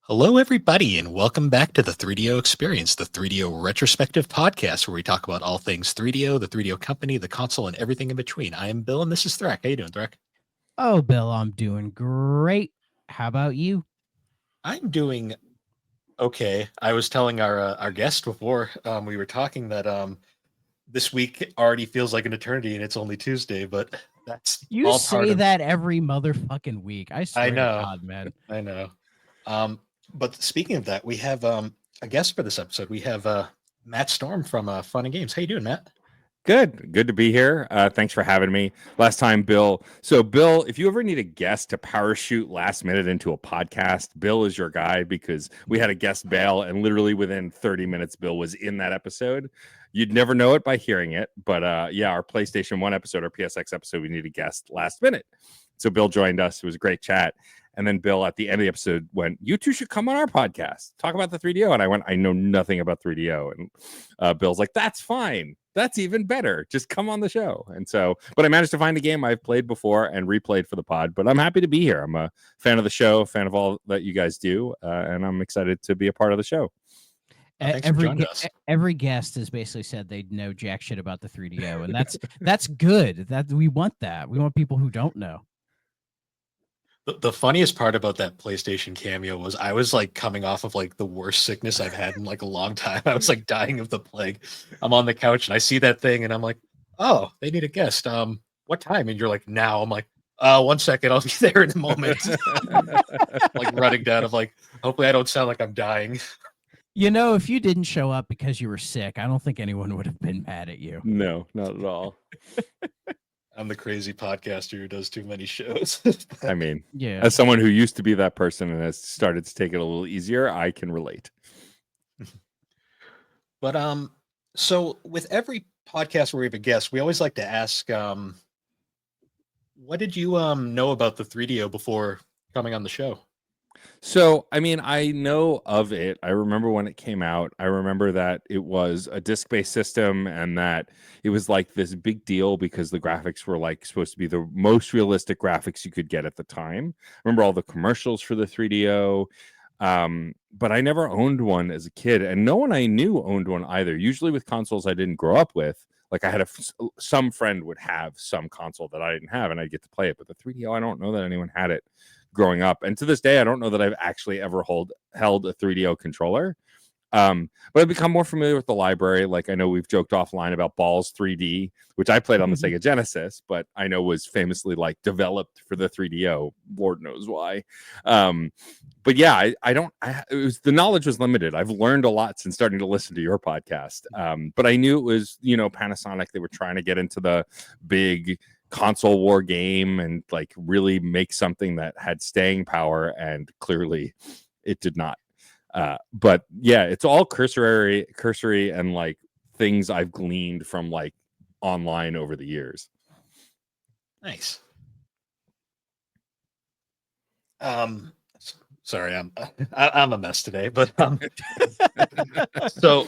Hello, everybody, and welcome back to the 3DO Experience, the 3DO retrospective podcast where we talk about all things 3DO, the 3DO company, the console, and everything in between. I am Bill, and this is Threk. How you doing, Threk? Oh, Bill, I'm doing great. How about you? I'm doing okay. I was telling our guest before we were talking that this week already feels like an eternity, and it's only Tuesday, but that's You all part say of. that every motherfucking week. I I swear to know, God, man. I know. Um, but speaking of that, we have a guest for this episode. We have Matt Storm from Fun and Games. How you doing, Matt? Good to be here. Thanks for having me. Last time, Bill. So, Bill, if you ever need a guest to parachute last minute into a podcast, Bill is your guy because we had a guest bail, and literally within 30 minutes, Bill was in that episode. You'd never know it by hearing it, but yeah, our PlayStation 1 episode, our PSX episode, we need a guest last minute. So Bill joined us. It was a great chat. And then Bill at the end of the episode went, "You two should come on our podcast, talk about the 3DO." And I went, "I know nothing about 3DO." And Bill's like, "That's fine. That's even better. Just come on the show." And so, but I managed to find a game I've played before and replayed for the pod. But I'm happy to be here. I'm a fan of the show, fan of all that you guys do, and I'm excited to be a part of the show. Thanks for joining us. Every guest has basically said they know jack shit about the 3DO, and that's good. That we want that. We want people who don't know. The funniest part about that PlayStation cameo was I was like coming off of like the worst sickness I've had in like a long time. I was like dying of the plague. I'm on the couch and I see that thing and I'm like, "Oh, they need a guest. What time?" And you're like, "Now." I'm like, 1 second, I'll be there in a moment." Like running down of like, hopefully I don't sound like I'm dying. You know, if you didn't show up because you were sick, I don't think anyone would have been mad at you. No, not at all. I'm the crazy podcaster who does too many shows. I mean, Yeah. as someone who used to be that person and has started to take it a little easier, I can relate. But so with every podcast where we have a guest, we always like to ask, what did you know about the 3DO before coming on the show? So, I mean, I know of it. I remember when it came out. I remember that it was a disc-based system and that it was like this big deal because the graphics were like supposed to be the most realistic graphics you could get at the time. I remember all the commercials for the 3DO. But I never owned one as a kid, and no one I knew owned one either. Usually with consoles I didn't grow up with, like I had some friend would have some console that I didn't have, and I'd get to play it. But the 3DO, I don't know that anyone had it growing up, and to this day, I don't know that I've actually ever held a 3DO controller. But I've become more familiar with the library. Like I know we've joked offline about Balls 3D, which I played on the Sega Genesis, but I know was famously like developed for the 3DO. Lord knows why. But yeah, it was the knowledge was limited. I've learned a lot since starting to listen to your podcast. But I knew it was, Panasonic. They were trying to get into the big console war game and like really make something that had staying power, and clearly it did not. But yeah, it's all cursory and like things I've gleaned from like online over the years. Nice. Sorry, I'm a mess today, but so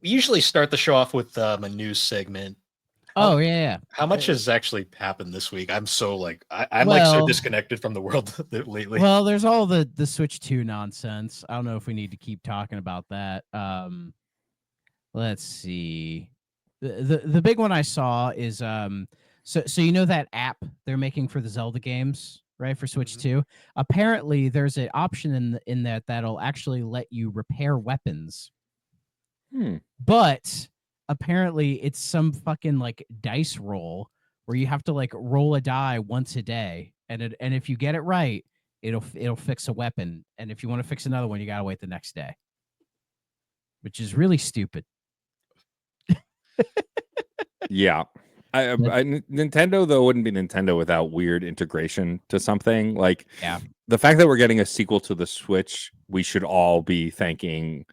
we usually start the show off with a news segment. Oh yeah. How much has actually happened this week? I'm so like I'm like so disconnected from the world lately. Well, there's all the Switch 2 nonsense. I don't know if we need to keep talking about that. Let's see. The big one I saw is so you know that app they're making for the Zelda games, right? For Switch 2. Apparently there's an option in that that'll actually let you repair weapons. But apparently it's some fucking like dice roll where you have to like roll a die once a day, and if you get it right, it'll fix a weapon, and if you want to fix another one, you gotta wait the next day, which is really stupid. Yeah. Nintendo though wouldn't be Nintendo without weird integration to something. Like the fact that we're getting a sequel to the Switch, we should all be thanking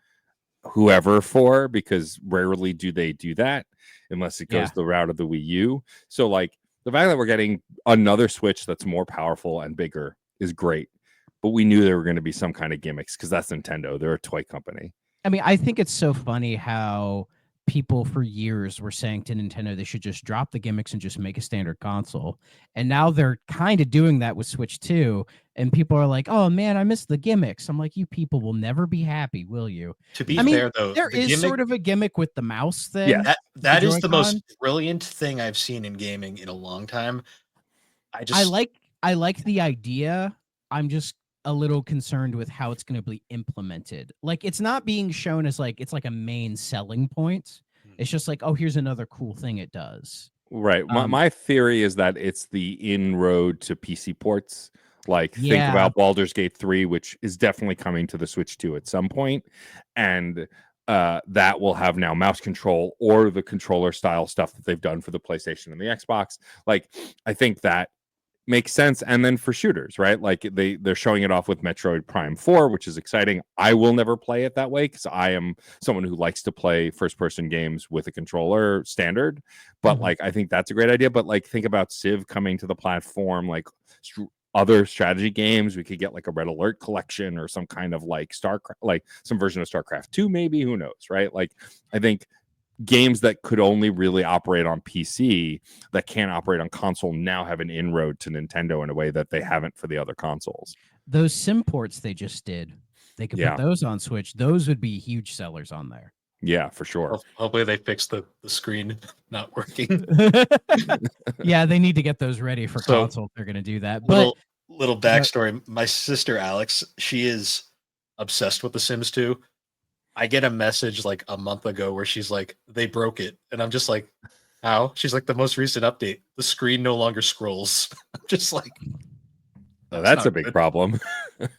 whoever for, because rarely do they do that unless it goes the route of the Wii U. So like the fact that we're getting another Switch that's more powerful and bigger is great, but we knew there were going to be some kind of gimmicks because that's Nintendo. They're a toy company. I mean, I think it's so funny how people for years were saying to Nintendo they should just drop the gimmicks and just make a standard console, and now they're kind of doing that with Switch 2. and people are like, "Oh man, I miss the gimmicks." I'm like, "You people will never be happy, will you?" To be I mean, fair, though, there the is gimmick sort of a gimmick with the mouse Yeah. thing, the that is the Joy-Con. most brilliant thing I've seen in gaming in a long time. I I just like I like the idea. I'm just a little concerned with how it's going to be implemented. Like it's not being shown as like it's like a main selling point. It's just like, oh, here's another cool thing it does. Right. Um, My theory is that it's the inroad to PC ports. Like, think yeah, about Baldur's Gate 3, which is definitely coming to the Switch 2 at some point, and that will have now mouse control or the controller style stuff that they've done for the PlayStation and the Xbox. Like, I think that makes sense. And then for shooters, right? Like they're showing it off with Metroid Prime 4, which is exciting. I will never play it that way because I am someone who likes to play first person games with a controller standard. But Mhm. like I think that's a great idea. But like think about Civ coming to the platform, like other strategy games. We could get like a Red Alert collection or some kind of like StarCraft, like some version of StarCraft 2, maybe. Who knows, right? Like I think games that could only really operate on PC that can't operate on console now have an inroad to Nintendo in a way that they haven't for the other consoles. Those sim ports they just did, they could put Yeah. those on Switch. Those would be huge sellers on there. Yeah, for sure. hopefully they fix the screen not working. Yeah, they need to get those ready for So console if they're going to do that. But little backstory. My sister Alex, she is obsessed with The Sims 2. I get a message like a month ago where she's like, they broke it. And I'm just like, how? She's like, the most recent update, the screen no longer scrolls. I'm just like, That's not a big good. problem. And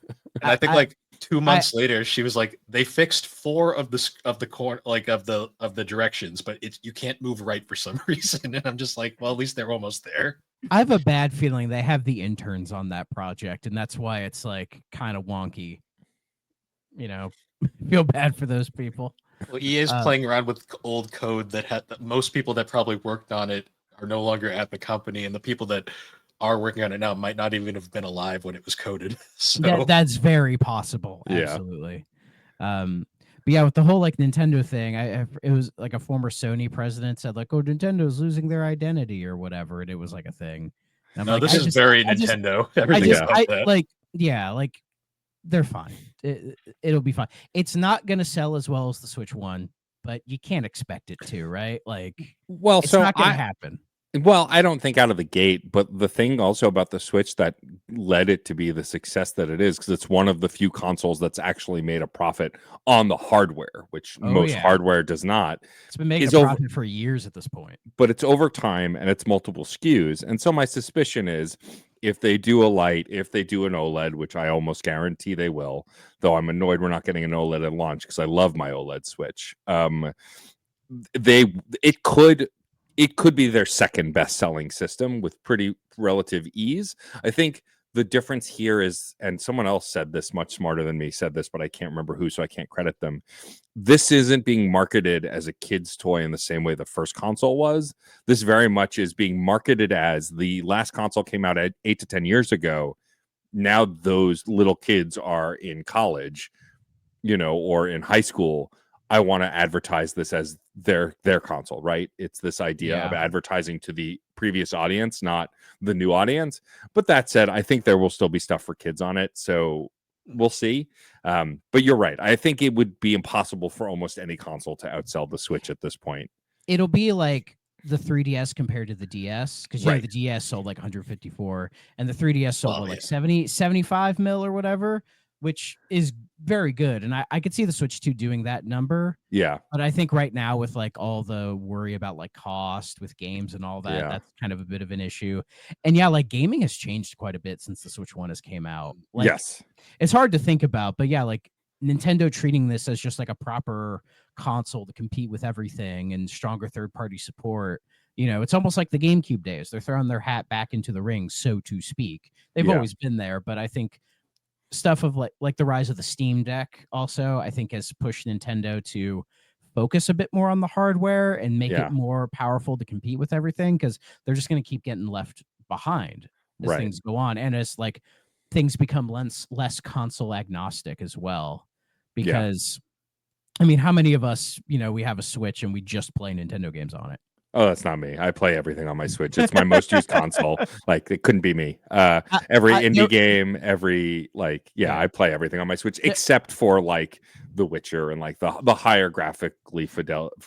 I think I- like 2 months later, she was like, they fixed 4 of the core like of the directions, but it's you can't move right for some reason. And I'm just like, well, at least they're almost there. I have a bad feeling they have the interns on that project, and that's why it's like kind of wonky. You know, feel bad for those people. Well, he is Um, playing around with old code that most people that probably worked on it are no longer at the company, and the people that are working on it now might not even have been alive when it was coded. So that's very possible. Yeah. Absolutely. But yeah, with the whole like Nintendo thing, it was like a former Sony president said like, "Oh, Nintendo's losing their identity or whatever," and it was like a thing. And I'm no, like, this is very I just, Nintendo. I Everything just, about I that. like, yeah, like they're fine. It'll be fine. It's not gonna sell as well as the Switch One, but you can't expect it to, right? Like, Well, it's so not gonna happen. I don't think out of the gate, but the thing also about the Switch that led it to be the success that it is, because it's one of the few consoles that's actually made a profit on the hardware, which Oh most yeah, hardware does not. it's been making Is a over, profit for years at this point. but it's over time and it's multiple SKUs. And so my suspicion is if they do a light, if they do an OLED, which I almost guarantee they will, though I'm annoyed we're not getting an OLED at launch because I love my OLED Switch. They it could be their second best selling system with pretty relative ease. I think the difference here is, and someone else said this much smarter than me, said this, but I can't remember who, so I can't credit them. This isn't being marketed as a kid's toy in the same way the first console was. This very much is being marketed as the last console came out at 8 to 10 years ago. Now those little kids are in college, or in high school. I want to advertise this as their console, right? It's this idea of Yeah. advertising to the previous audience, not the new audience. But that said, I think there will still be stuff for kids on it, so we'll see. But you're right. I think it would be impossible for almost any console to outsell the Switch at this point. It'll be like the 3DS compared to the DS, because Right. the DS sold like 154 and the 3DS sold Well, like yeah. 75 mil or whatever, which is very good. And I could see the Switch 2 doing that number. Yeah. But I think right now with like all the worry about like cost with games and all that, Yeah. that's kind of a bit of an issue. And yeah, like gaming has changed quite a bit since the Switch 1 has came out. Like, Yes. it's hard to think about, but yeah, like Nintendo treating this as just like a proper console to compete with everything and stronger third-party support. It's almost like the GameCube days. They're throwing their hat back into the ring, so to speak. They've Yeah. always been there, but I think stuff of like the rise of the Steam Deck also, I think, has pushed Nintendo to focus a bit more on the hardware and make Yeah. it more powerful to compete with everything, because they're just going to keep getting left behind as Right. things go on, and as like things become less console agnostic as well. Because I mean, how many of us, we have a Switch and we just play Nintendo games on it? Oh, that's not me. I play everything on my Switch. It's my most used console. Like it couldn't be me. Every indie game, every Yeah. I play everything on my Switch The- except for like The Witcher and like the higher graphically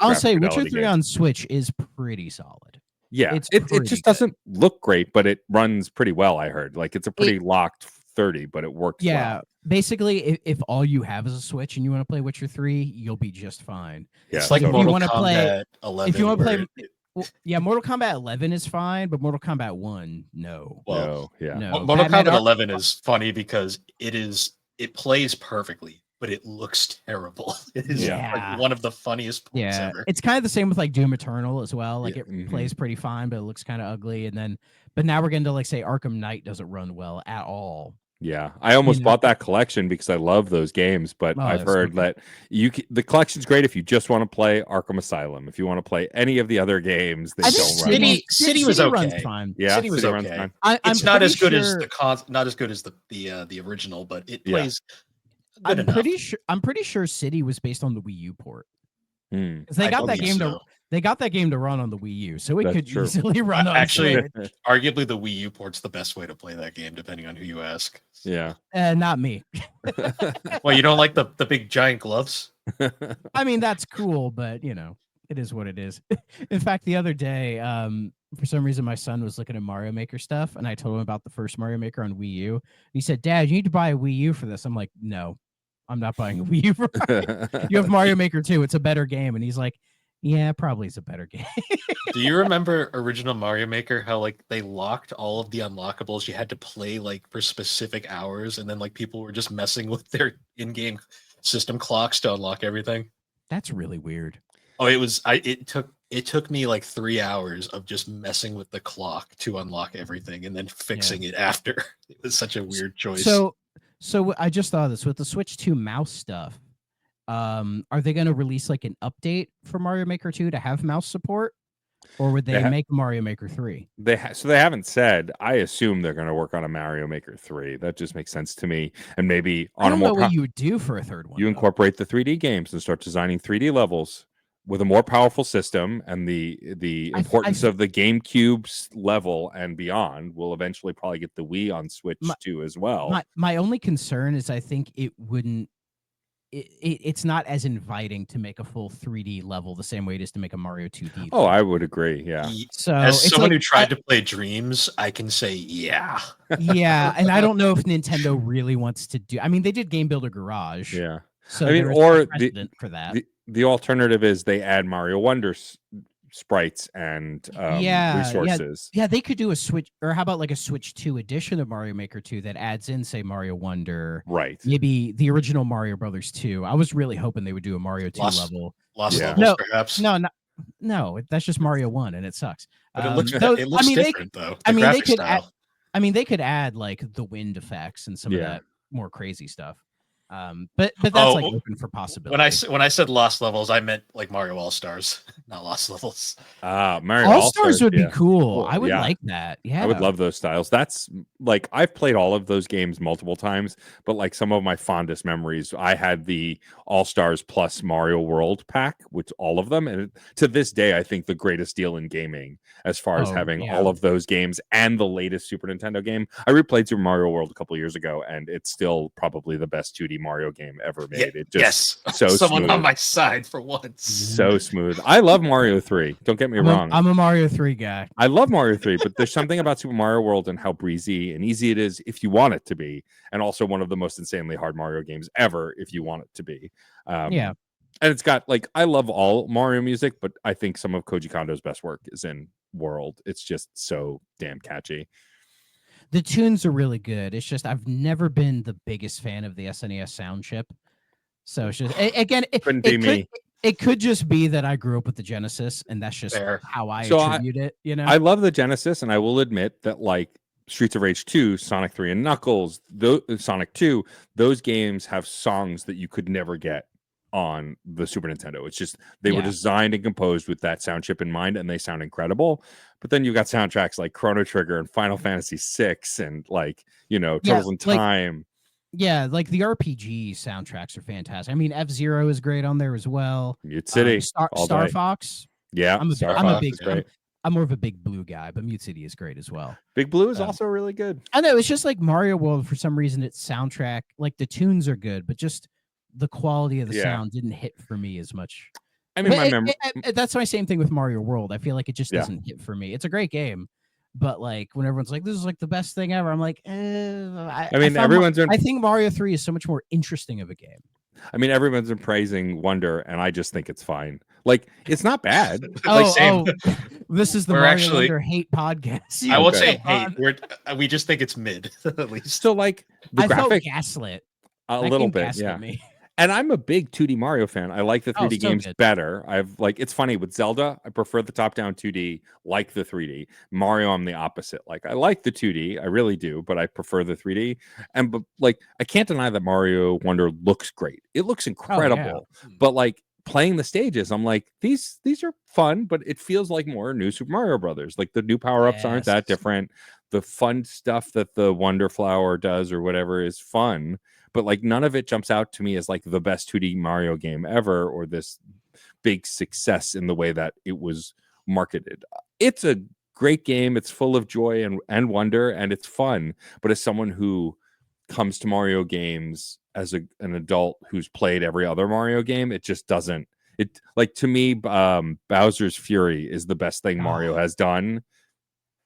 I'll say Witcher fidelity 3 games. on Switch is pretty solid. Yeah, It's it pretty just good. doesn't look great, but it runs pretty well. I heard like it's a pretty locked 30, but it works Yeah, well. basically, if all you have is a Switch and you want to play Witcher 3, you'll be just fine. Yeah, It's like if you Mortal wanna play- Kombat 11. If you want to where play, yeah, Mortal Kombat 11 is fine, but Mortal Kombat 1, no. well, no, yeah. No. Mortal Batman Kombat Ar- 11 is funny because it plays perfectly, but it looks terrible. It is Yeah. like one of the funniest points Yeah, ever. it's kind of the same with like Doom Eternal as well. Like Yeah, it plays pretty fine, but it looks kind of ugly. And then, but now we're getting to like say Arkham Knight doesn't run well at all. Yeah, I almost know? bought that collection because I love those games, but Oh, I've that's so heard good. that the collection's great if you just want to play Arkham Asylum. If you want to play any of the other games, they I don't think run. well. City was runs okay. fine. Yeah, City was runs okay. fine. I'm It's not pretty as good as sure- not as good as the original, but it Yeah. plays good I'm enough. pretty sure City was based on the Wii U port. Hmm. 'Cause they I got that believe game so. they got that game to run on the Wii U, so it That's could true. easily run on Actually, Switch. Arguably, the Wii U port's the best way to play that game, depending on who you ask. Yeah. Not me. Well, you don't like the big giant gloves? I mean, that's cool, but it is what it is. In fact, the other day, for some reason, my son was looking at Mario Maker stuff, and I told him about the first Mario Maker on Wii U. He said, "Dad, you need to buy a Wii U for this." I'm like, "No, I'm not buying a Wii U for Mario. You have Mario Maker 2. It's a better game." And he's like, "Yeah, probably is a better game." Do you remember original Mario Maker? How like they locked all of the unlockables? You had to play like for specific hours, and then like people were just messing with their in-game system clocks to unlock everything. That's really weird. Oh, it took me like 3 hours of just messing with the clock to unlock everything, and then fixing it after. It was such a weird choice. So I just thought of this with the Switch 2 mouse stuff. Are they going to release like an update for Mario Maker 2 to have mouse support, or would they make Mario Maker 3? So they haven't said. I assume they're going to work on a Mario Maker 3. That just makes sense to me. And maybe I don't know what you would do for a third one. You incorporate the 3D games and start designing 3D levels with a more powerful system, and the importance of the GameCube's level and beyond will eventually probably get the Wii on Switch too as well. My only concern is I think it wouldn't. It's not as inviting to make a full 3D level the same way it is to make a Mario 2D. Oh, I would agree. Yeah. So as it's someone like, who tried to play Dreams, I can say yeah. Yeah, and I don't know if Nintendo really wants to do. I mean, they did Game Builder Garage. Yeah. So I mean, there's or precedent for that. The alternative is they add Mario Wonder sprites and resources. Yeah, they could do a Switch, or how about like a Switch 2 edition of Mario Maker 2 that adds in, say, Mario Wonder, right? Maybe the original Mario Brothers 2. I was really hoping they would do a Mario 2 level. Lost levels, perhaps. No, that's just Mario 1, and it sucks. But it looks different, though. They could add like the wind effects and some of that more crazy stuff. But that's like open for possibility. When I said Lost Levels, I meant like Mario All Stars, not Lost Levels. Mario All Stars would be cool. I would Yeah. like that. Yeah, I would love those styles. That's like I've played all of those games multiple times, but like some of my fondest memories, I had the All Stars plus Mario World pack, which all of them, and to this day, I think the greatest deal in gaming as far as having all of those games and the latest Super Nintendo game. I replayed Super Mario World a couple years ago, and it's still probably the best 2D Mario game ever made. It just so someone smooth. on my side for once. So smooth. I love Mario 3. Don't get me wrong. I'm a Mario 3 guy. I love Mario 3, but there's something about Super Mario World and how breezy and easy it is if you want it to be, and also one of the most insanely hard Mario games ever if you want it to be. Yeah. And it's got like I love all Mario music, but I think some of Koji Kondo's best work is in World. It's just so damn catchy. The tunes are really good. It's just I've never been the biggest fan of the SNES sound chip. So it's just again, it could just be that I grew up with the Genesis, and that's just how I attribute it. You know, I love the Genesis, and I will admit that like Streets of Rage 2, Sonic 3 and Knuckles, Sonic 2, those games have songs that you could never get on the Super Nintendo. It's just they were designed and composed with that sound chip in mind, and they sound incredible. But then you got soundtracks like Chrono Trigger and Final Fantasy VI and like, Turtles in Time. Yeah, like the RPG soundtracks are fantastic. I mean, F-Zero is great on there as well. Mute City, Star Fox. Yeah, I'm a Star I'm a Fox big is great. I'm more of a big blue guy, but Mute City is great as well. Big Blue is Um, also really good. I know it's just like Mario World for some reason. Its soundtrack, like the tunes are good, but just the quality of the Yeah. sound didn't hit for me as much. I mean, my But memory. that's my same thing with Mario World. I feel like it just Yeah. doesn't hit for me. It's a great game, but like when everyone's like, "This is like the best thing ever," I'm like, I mean, found I think Mario 3 is so much more interesting of a game. I mean, everyone's been praising Wonder, and I just think it's fine. Like, it's not bad. Like, same. This is the We're Mario actually- Wonder hate podcast. I won't Okay. say hate. We just think it's mid, at least. So, like, the I felt graphic gaslit. a That little game bit, gaslit yeah. me. And I'm a big 2D Mario fan. I like the 3D so games good. better. I've like it's funny with Zelda, I prefer the top-down 2D, like the 3D. Mario, I'm the opposite. Like I like the 2D, I really do, but I prefer the 3D. But like I can't deny that Mario Wonder looks great. It looks incredible. But like playing the stages, I'm like, these are fun, but it feels like more New Super Mario Brothers. Like the new power-ups aren't that Yes. different. The fun stuff that the Wonder Flower does or whatever is fun. But like none of it jumps out to me as like the best 2D Mario game ever or this big success in the way that it was marketed. It's a great game. It's full of joy and wonder and it's fun. But as someone who comes to Mario games as an adult who's played every other Mario game, it just doesn't. It like to me, Bowser's Fury is the best thing Mario has done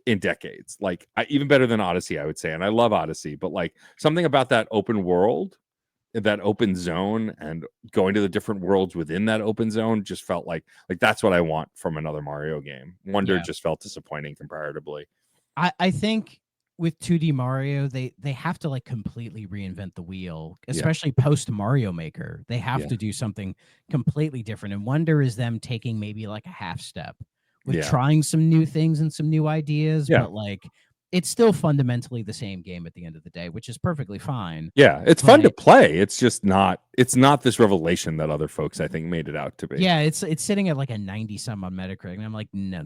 in decades. Like even better than Odyssey, I would say. And I love Odyssey, but like something about that open world, that open zone and going to the different worlds within that open zone just felt like that's what I want from another Mario game. Wonder just felt disappointing comparatively. I think with 2D Mario, they have to like completely reinvent the wheel, especially post Mario Maker. They have to do something completely different. And Wonder is them taking maybe like a half step with trying some new things and some new ideas, but like it's still fundamentally the same game at the end of the day, which is perfectly fine. Yeah, it's fun to play. It's just not this revelation that other folks I think made it out to be. Yeah, it's sitting at like a 90 some on Metacritic, and I'm like, no.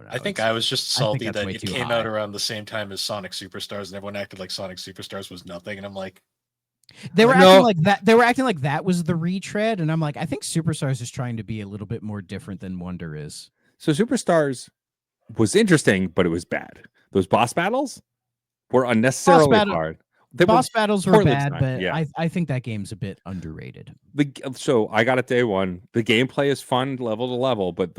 I think I was just salty that it came high. out around the same time as Sonic Superstars, and everyone acted like Sonic Superstars was nothing, and I'm like, they were acting like that. They were acting like that was the retread, and I'm like, I think Superstars is trying to be a little bit more different than Wonder is. So Superstars was interesting, but it was bad. Those boss battles were unnecessarily hard. Boss battles were bad, but I think that game's a bit underrated. So I got it day one. The gameplay is fun level to level, but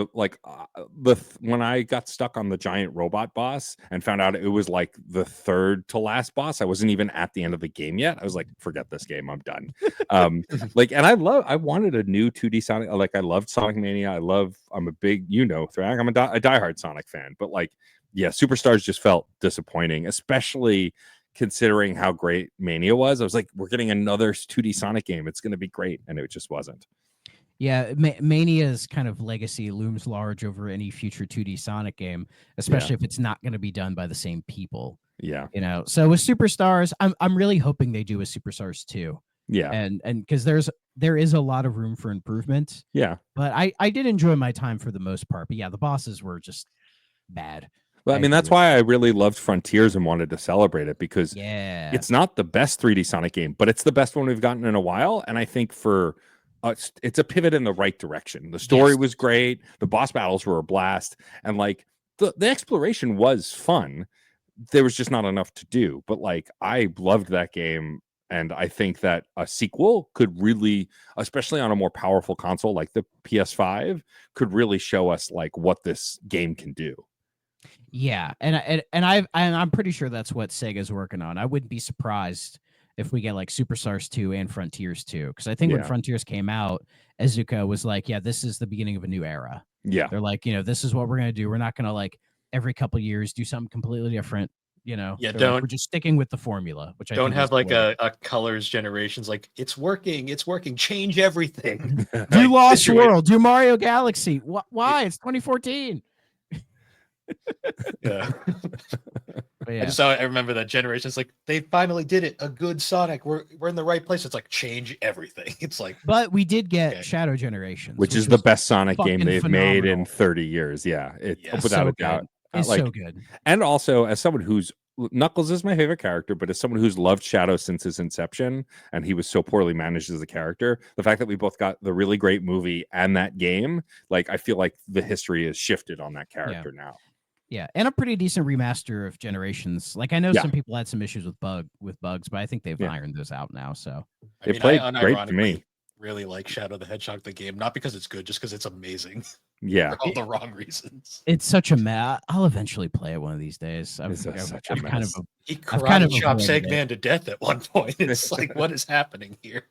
when I got stuck on the giant robot boss and found out it was like the third to last boss, I wasn't even at the end of the game yet. I was like, forget this game, I'm done. And I wanted a new 2D Sonic. Like I loved Sonic Mania. I'm a big, Thrag. I'm a diehard Sonic fan, but Superstars just felt disappointing, especially considering how great Mania was. I was like, we're getting another 2D Sonic game. It's going to be great. And it just wasn't. Yeah, Mania's kind of legacy looms large over any future 2D Sonic game, especially if it's not going to be done by the same people. Yeah. So with Superstars, I'm really hoping they do a Superstars 2. Yeah. And because there is a lot of room for improvement. Yeah. But I did enjoy my time for the most part. But yeah, the bosses were just bad. Well, I mean, that's why I really loved Frontiers and wanted to celebrate it because it's not the best 3D Sonic game, but it's the best one we've gotten in a while. And I think it's a pivot in the right direction. The story was great. The boss battles were a blast. And like the exploration was fun. There was just not enough to do. But like I loved that game. And I think that a sequel could really, especially on a more powerful console like the PS5, could really show us like what this game can do. Yeah, and I'm pretty sure that's what Sega's working on. I wouldn't be surprised if we get like Superstars 2 and Frontiers 2, because I think when Frontiers came out, Ezuka was like, yeah, this is the beginning of a new era. Yeah, they're like, this is what we're gonna do. We're not gonna like every couple years do something completely different. We're just sticking with the formula, which I don't think have like a colors generations. Like it's working, change everything. Do Lost World, do Mario Galaxy. Why? It's 2014. Yeah. I remember that generation. It's like they finally did it. A good Sonic. We're in the right place. It's like change everything. It's like, but we did get Shadow Generations, which is the best Sonic game they've made in 30 years. Yeah, without a doubt. It's so good. And also, as someone who's Knuckles is my favorite character, but as someone who's loved Shadow since his inception, and he was so poorly managed as a character, the fact that we both got the really great movie and that game, like I feel like the history has shifted on that character now. Yeah, and a pretty decent remaster of Generations. Like I know Yeah. some people had some issues with bugs, but I think they've Yeah. ironed those out now. So I It mean, played I great to unironically me. really like Shadow the Hedgehog, the game, not because it's good, just because it's amazing Yeah, for all the wrong reasons. it's such a mess. I'll eventually play it one of these days. I've such a kind mess. of He I've kind karate of chops avoided it. Eggman to death at one point. It's like, what is happening here?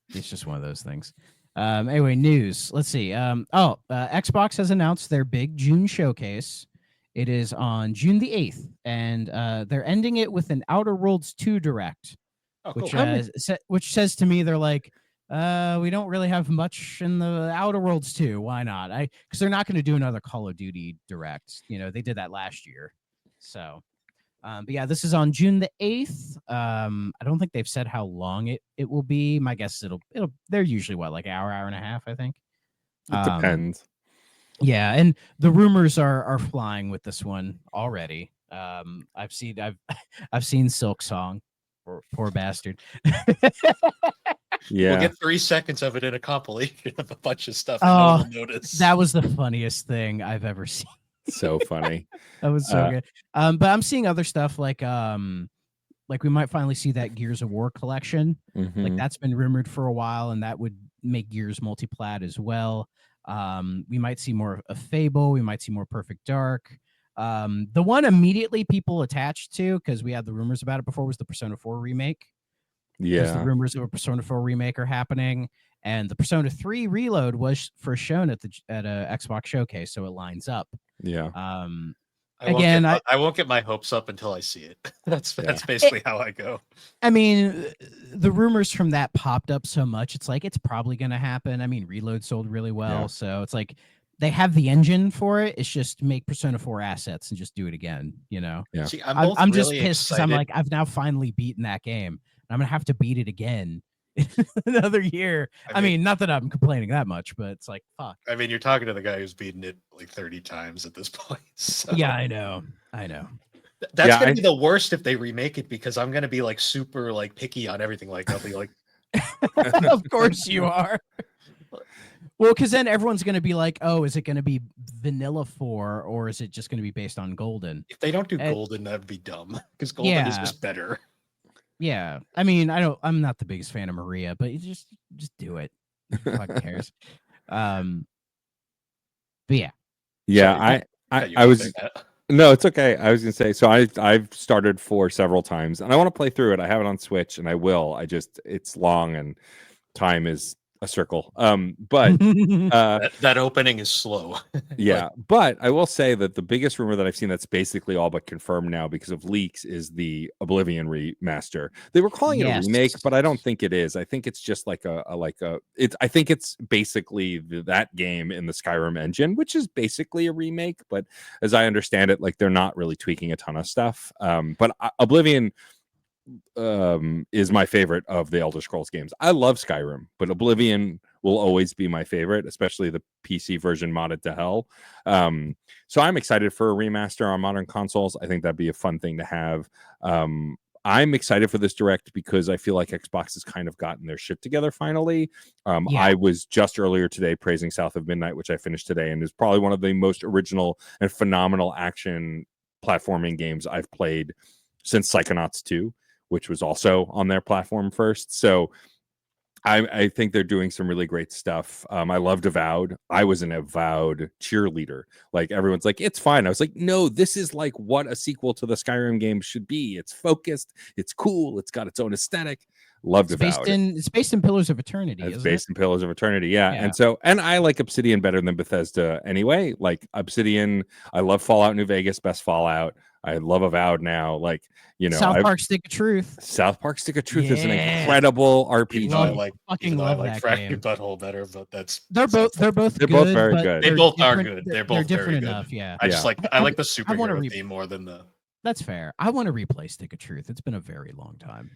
It's just one of those things. Anyway, news. Let's see. Xbox has announced their big June showcase. It is on June the 8th, and they're ending it with an Outer Worlds 2 Direct, Oh, cool. which says to me they're like, we don't really have much in the Outer Worlds 2. Why not? Because they're not going to do another Call of Duty Direct. You know, they did that last year. So, but yeah, this is on June the 8th. I don't think they've said how long it will be. My guess is it'll they're usually what, like hour and a half, I think. It depends. Yeah, and the rumors are flying with this one already. I've seen Silk Song, poor bastard. Yeah, We'll get 3 seconds of it in a compilation of a bunch of stuff and no one will notice. That was the funniest thing I've ever seen. so funny. That was so good. But I'm seeing other stuff like we might finally see that Gears of War collection. Like Mhm. that's been rumored for a while, and that would make Gears multiplat as well. We might see more of Fable. We might see more Perfect Dark. The one immediately people attached to, because we had the rumors about it before, was the Persona 4 remake. Because the Yeah, rumors of a Persona 4 remake are happening, and the Persona 3 Reload was first shown at a Xbox showcase, so it lines up. yeah. I won't get my hopes up until I see it. That's basically how I go. I mean, the rumors from that popped up so much, it's like it's probably going to happen. I mean, Reload sold really well, Yeah. so it's like they have the engine for it. It's just make Persona 4 assets and just do it again. You know? Yeah. See, I'm just really pissed because I'm excited. like, I've now finally beaten that game. I'm gonna have to beat it again another year. I mean, not that I'm complaining that much, but it's like, fuck. I mean, you're talking to the guy who's beaten it like 30 times at this point. So. Yeah, I know. That's gonna be the worst if they remake it, because I'm gonna be like super like picky on everything. Like I'll be like, of course you are. Well, because then everyone's gonna be like, oh, is it gonna be Vanilla 4 or is it just gonna be based on Golden? If they don't do Golden, that'd be dumb, because Golden is just better. Yeah, I mean, I'm not the biggest fan of Maria, but you just do it. Who fucking cares? But yeah. Yeah, Sorry, I was no, it's okay. I was gonna say, so I've started 4 several times, and I want to play through it. I have it on Switch, and I will. It's long, and time is a circle. But that opening is slow. Yeah, but I will say that the biggest rumor that I've seen that's basically all but confirmed now because of leaks is the Oblivion remaster. They were calling it a remake, but I don't think it is. I think it's just like I think it's basically that game in the Skyrim engine, which is basically a remake. But as I understand it, like they're not really tweaking a ton of stuff. But Oblivion is my favorite of the Elder Scrolls games. I love Skyrim, but Oblivion will always be my favorite, especially the PC version modded to hell. So I'm excited for a remaster on modern consoles. I think that'd be a fun thing to have. I'm excited for this direct because I feel like Xbox has kind of gotten their shit together finally. I was just earlier today praising South of Midnight, which I finished today, and is probably one of the most original and phenomenal action platforming games I've played since Psychonauts 2, which was also on their platform first. So I think they're doing some really great stuff. I loved Avowed. I was an Avowed cheerleader. Like everyone's like, it's fine. I was like, no, this is like what a sequel to the Skyrim game should be. It's focused. It's cool. It's got its own aesthetic. Loved Avowed. It's based in Pillars of Eternity. It's based in Pillars of Eternity. Yeah. And I like Obsidian better than Bethesda anyway. Like Obsidian, I love Fallout New Vegas, best Fallout. I love Avowed now. Like, you know, South Park Stick of Truth. South Park Stick of Truth is an incredible RPG. I like that Fractured game. Butthole better, but they're both very good. They both are good. They're both different very enough. good. Yeah. I like the superhero theme more than the. That's fair. I want to replay Stick of Truth. It's been a very long time.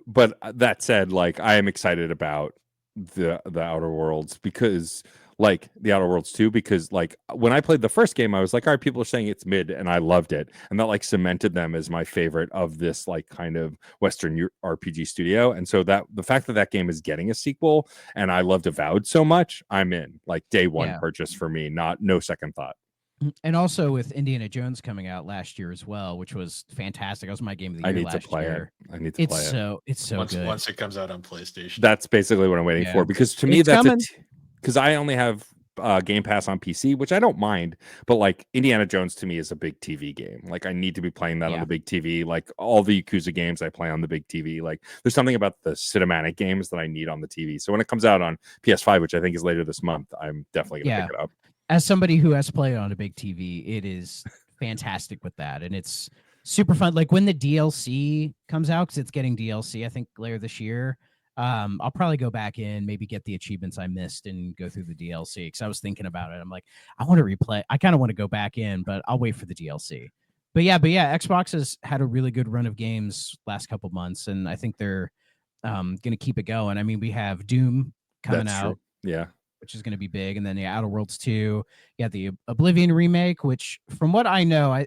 But that said, like I am excited about the Outer Worlds, because like the Outer Worlds 2, because like when I played the first game, I was like, all right, people are saying it's mid, and I loved it, and that like cemented them as my favorite of this like kind of Western RPG studio. And so that the fact that that game is getting a sequel, and I loved Avowed so much, I'm in, like day one Yeah. purchase for me, no second thought. And also with Indiana Jones coming out last year as well, which was fantastic. That was my game of the I year need to last play year. it. I need to play it. It's so good. Once it comes out on PlayStation. That's basically what I'm waiting Yeah. for, because to me It's that's coming. because I only have Game Pass on PC, which I don't mind, but like Indiana Jones to me is a big TV game. Like I need to be playing that on Yeah. the big TV. Like all the Yakuza games I play on the big TV. Like there's something about the cinematic games that I need on the TV. So when it comes out on PS5, which I think is later this month, I'm definitely gonna pick it up. As somebody who has played on a big TV, it is fantastic with that, and it's super fun. Like when the DLC comes out, because it's getting DLC, I think later this year. I'll probably go back in, maybe get the achievements I missed, and go through the DLC. Because I was thinking about it, I'm like, I want to replay. I kind of want to go back in, but I'll wait for the DLC. But yeah, Xbox has had a really good run of games last couple months, and I think they're going to keep it going. I mean, we have Doom coming That's out. true. Yeah. Which is going to be big, and then Outer Worlds 2. Yeah, the Oblivion remake, which from what I know, I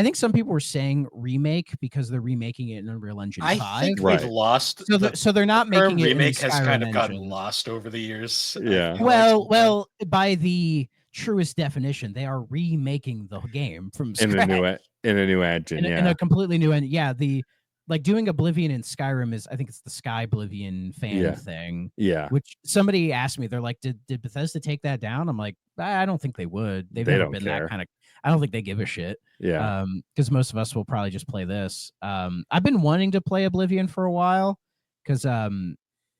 think some people were saying remake because they're remaking it in Unreal Engine 5. I think Right. we've lost. So they're not the term making it in the remake has Skyrim kind of gotten engine. lost over the years. Yeah. I feel like Well, by the truest definition, they are remaking the game from scratch in a new engine. in a completely new end. Yeah, the like doing Oblivion in Skyrim is, I think it's the Sky Oblivion fan thing. Yeah. Which somebody asked me, they're like, did Bethesda take that down? I'm like, I don't think they would. They've They never don't been care. that kind of. I don't think they give a shit. Yeah. Because most of us will probably just play this. I've been wanting to play Oblivion for a while because I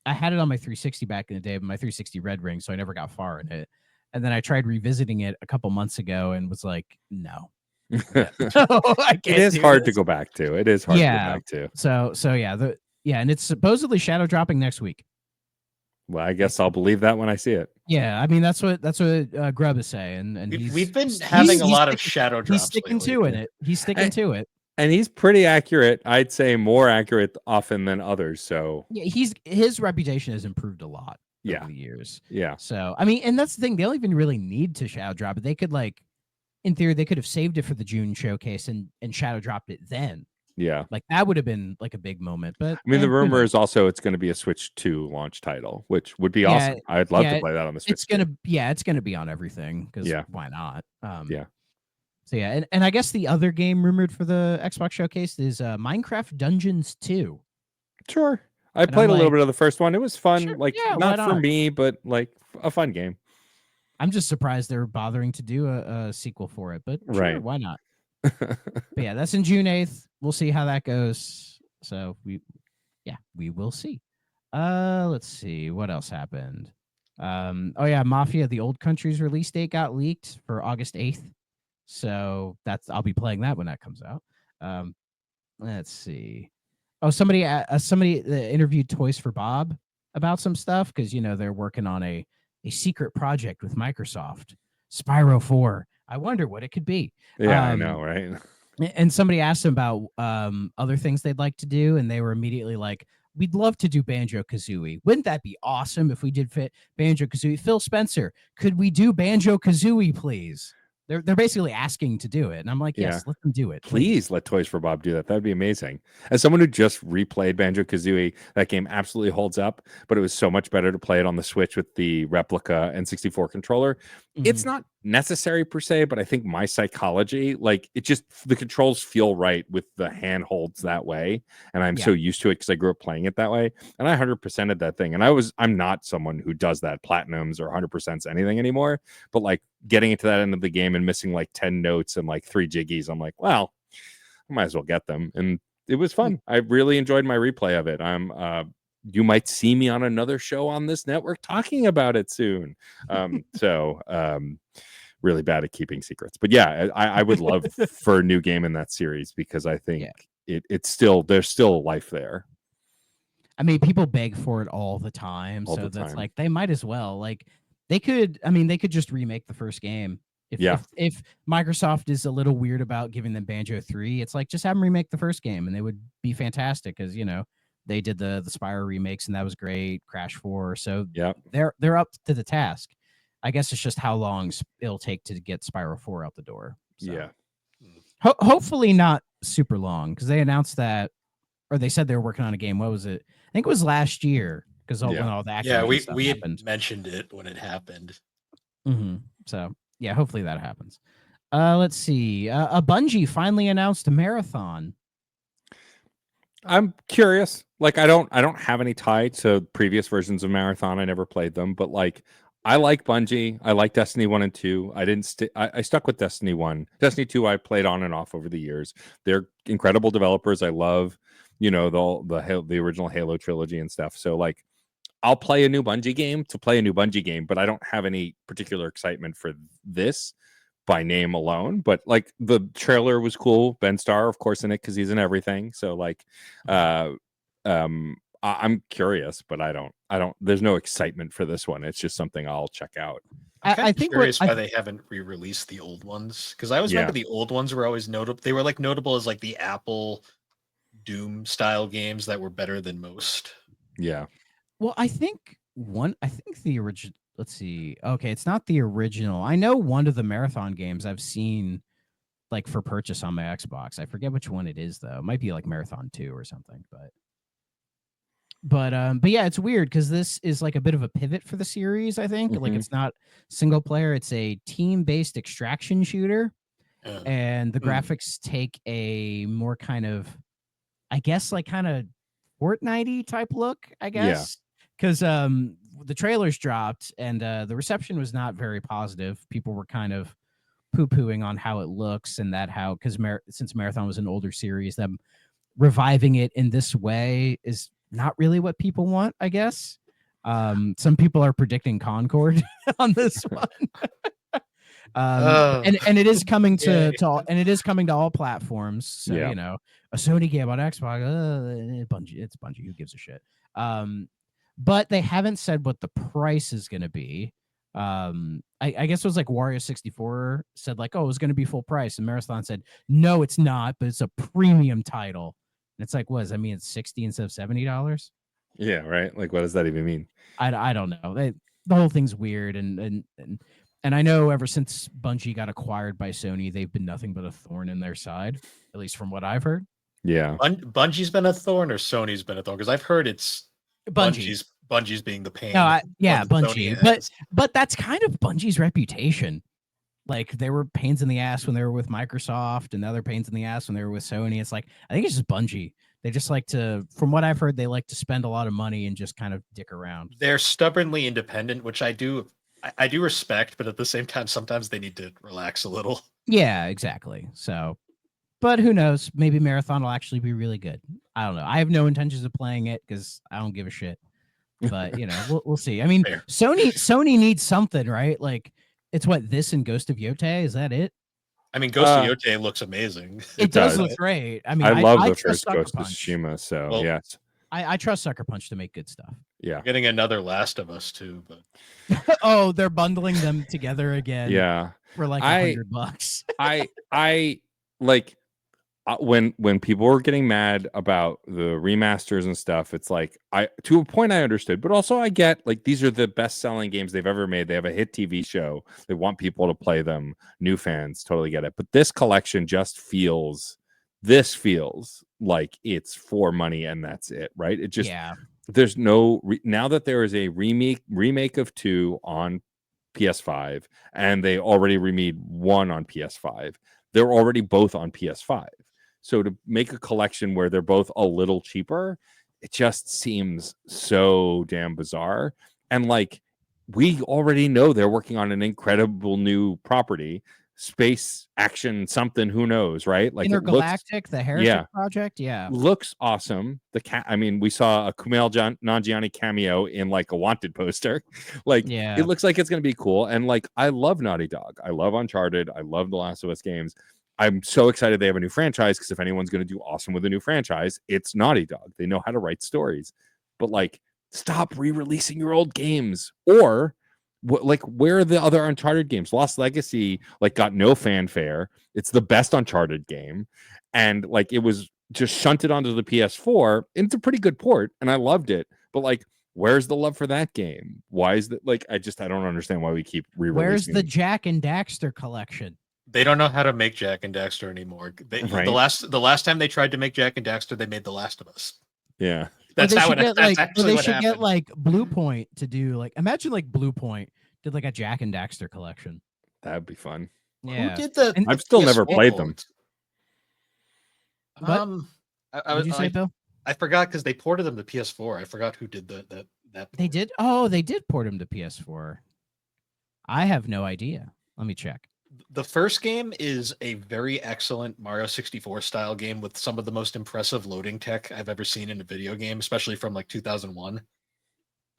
had it on my 360 back in the day, but my 360 Red Ring, so I never got far in it. And then I tried revisiting it a couple months ago and was like, no. I can't. It is hard to go back to. It is hard to go back to. So yeah, and it's supposedly shadow dropping next week. Well, I guess I'll believe that when I see it. Yeah, I mean that's what Grubb is saying, and we've been having a lot of shadow drops. He's sticking lately. to it. He's sticking to it, and he's pretty accurate. I'd say more accurate often than others. So yeah, his reputation has improved a lot over the years. Yeah. So I mean, and that's the thing. They don't even really need to shadow drop it. They could in theory, they could have saved it for the June showcase and shadow dropped it then. Yeah. Like that would have been like a big moment. But I mean, the rumor is also it's going to be a Switch 2 launch title, which would be awesome. I'd love to play that on the Switch. It's gonna be on everything because why not? Yeah. So yeah, and I guess the other game rumored for the Xbox showcase is Minecraft Dungeons 2. Sure. I played a little bit of the first one. It was fun. Sure, like yeah, not for me, but like a fun game. I'm just surprised they're bothering to do a sequel for it, but sure, why not? But yeah, that's in June 8th. We'll see how that goes. So we will see. Let's see what else happened. Oh yeah, Mafia: The Old Country's release date got leaked for August 8th. So I'll be playing that when that comes out. Let's see. Oh, somebody interviewed Toys for Bob about some stuff because they're working on a secret project with Microsoft, Spyro 4. I wonder what it could be. Yeah, I know, right? And somebody asked them about other things they'd like to do, and they were immediately like, we'd love to do Banjo-Kazooie. Wouldn't that be awesome if we did fit Banjo-Kazooie? Phil Spencer, could we do Banjo-Kazooie, please? They're basically asking to do it. And I'm like, yes, let them do it. Please let Toys for Bob do that. That'd be amazing. As someone who just replayed Banjo-Kazooie, that game absolutely holds up, but it was so much better to play it on the Switch with the replica N64 controller. Mm-hmm. It's not necessary per se, but I think my psychology, like the controls feel right with the handholds that way. And I'm so used to it because I grew up playing it that way. And I 100%ed that thing. And I'm not someone who does that platinums or 100% anything anymore, but like getting into that end of the game and missing like 10 notes and like 3 jiggies, I'm like, well, I might as well get them. And it was fun. I really enjoyed my replay of it. You might see me on another show on this network talking about it soon. Really bad at keeping secrets, but yeah, I would love for a new game in that series because I think there's still life there. I mean, people beg for it all the time, that's like they might as well. Like they could just remake the first game. If Microsoft is a little weird about giving them Banjo 3, it's like just have them remake the first game and they would be fantastic because They did the Spyro remakes, and that was great. Crash 4, so Yep. they're up to the task. I guess it's just how long it'll take to get Spyro 4 out the door. So. Yeah. Hopefully not super long, because they announced that, or they said they were working on a game. What was it? I think it was last year, because when all the Activision stuff we happened. mentioned it when it happened. So yeah, hopefully that happens. Let's see. A Bungie finally announced a marathon. I'm curious. Like, I don't have any tie to previous versions of Marathon. I never played them, but like, I like Bungie. I like Destiny 1 and 2. I stuck with Destiny 1. Destiny 2 I played on and off over the years. They're incredible developers. I love, the original Halo trilogy and stuff. So like, I'll play a new Bungie game to play a new Bungie game, but I don't have any particular excitement for this by name alone. But like, the trailer was cool. Ben Starr, of course, in it, because he's in everything. So like, I'm curious, but I don't there's no excitement for this one. It's just something I'll check out. I think curious why they haven't re-released the old ones, because I always remember the old ones were always notable. They were like notable as like the Apple Doom style games that were better than most. Yeah. Well, I think the original. Let's see. Okay, it's not the original. I know one of the Marathon games I've seen like for purchase on my Xbox. I forget which one it is though. It might be like Marathon 2 or something, but yeah, it's weird because this is like a bit of a pivot for the series, I think. Like, it's not single player, it's a team-based extraction shooter. And the graphics take a more kind of, I guess, like kind of Fortnite-y type look, I guess. Because the trailers dropped and the reception was not very positive. People were kind of poo-pooing on how it looks, and that how, because since Marathon was an older series, them reviving it in this way is not really what people want, I guess. Some people are predicting Concord on this one. And it is coming to all, and it is coming to all platforms. So a Sony game on Xbox, Bungie, it's Bungie. Who gives a shit? But they haven't said what the price is going to be. I guess it was like Wario 64 said like, oh, it was going to be full price, and Marathon said no, it's not, but it's a premium title. And it's like, what does that mean? It's $60 instead of $70? Yeah, right. Like, what does that even mean? I don't know. The whole thing's weird, and I know ever since Bungie got acquired by Sony, they've been nothing but a thorn in their side, at least from what I've heard. Yeah. Bungie's been a thorn, or Sony's been a thorn? Because I've heard it's Bungie's being the pain. No, Bungie. But that's kind of Bungie's reputation. Like, they were pains in the ass when they were with Microsoft, and now they're pains in the ass when they were with Sony. It's like, I think it's just Bungie. They just like to, from what I've heard, they like to spend a lot of money and just kind of dick around. They're stubbornly independent, which I do respect, but at the same time, sometimes they need to relax a little. Yeah, exactly. So, but who knows? Maybe Marathon will actually be really good. I don't know. I have no intentions of playing it because I don't give a shit. But we'll see. I mean, Fair. Sony needs something, right? Like, it's what, this and Ghost of Yote? Is that it? I mean, Ghost of Yote looks amazing. It does look great. I mean, I love the trust first Ghost Sucker of Punch. Tsushima, so Well, yes. I trust Sucker Punch to make good stuff. Yeah. We're getting another Last of Us too, but oh, they're bundling them together again. Yeah. For like $100. I like when people were getting mad about the remasters and stuff, it's like, to a point I understood, but also I get, like, these are the best selling games they've ever made. They have a hit TV show. They want people to play them. New fans totally get it. But this collection just feels like it's for money and that's it, right? It just, there's no, now that there is a remake of 2 on PS5 and they already remade 1 on PS5, they're already both on PS5. So to make a collection where they're both a little cheaper, it just seems so damn bizarre. And like, we already know they're working on an incredible new property, space action something, who knows, right? Like, Intergalactic, the Heretic Project, looks awesome. I mean, we saw a Kumail Nanjiani cameo in like a Wanted poster. Like, it looks like it's going to be cool. And like, I love Naughty Dog. I love Uncharted. I love the Last of Us games. I'm so excited they have a new franchise, because if anyone's going to do awesome with a new franchise, it's Naughty Dog. They know how to write stories. But like, stop re-releasing your old games. Or where are the other Uncharted games? Lost Legacy like got no fanfare. It's the best Uncharted game, and like, it was just shunted onto the PS4. And it's a pretty good port, and I loved it. But like, where's the love for that game? Why is that? Like, I don't understand why we keep re-releasing. Where's the them. Jack and Daxter collection? They don't know how to make Jack and Daxter anymore. Right. The last time they tried to make Jack and Daxter, they made The Last of Us. Yeah, That's Or they how should it. get, That's like, or actually they what should happened. get like Blue Point to do like. Imagine like Blue Point did like a Jack and Daxter collection. that'd be fun. Yeah. Who did the? And- I've still never PS4 played them. What? I What'd you say, Bill? I forgot because they ported them to PS4. I forgot who did that. They did. Oh, they did port him to PS4. I have no idea. Let me check. The first game is a very excellent Mario 64 style game with some of the most impressive loading tech I've ever seen in a video game, especially from like 2001.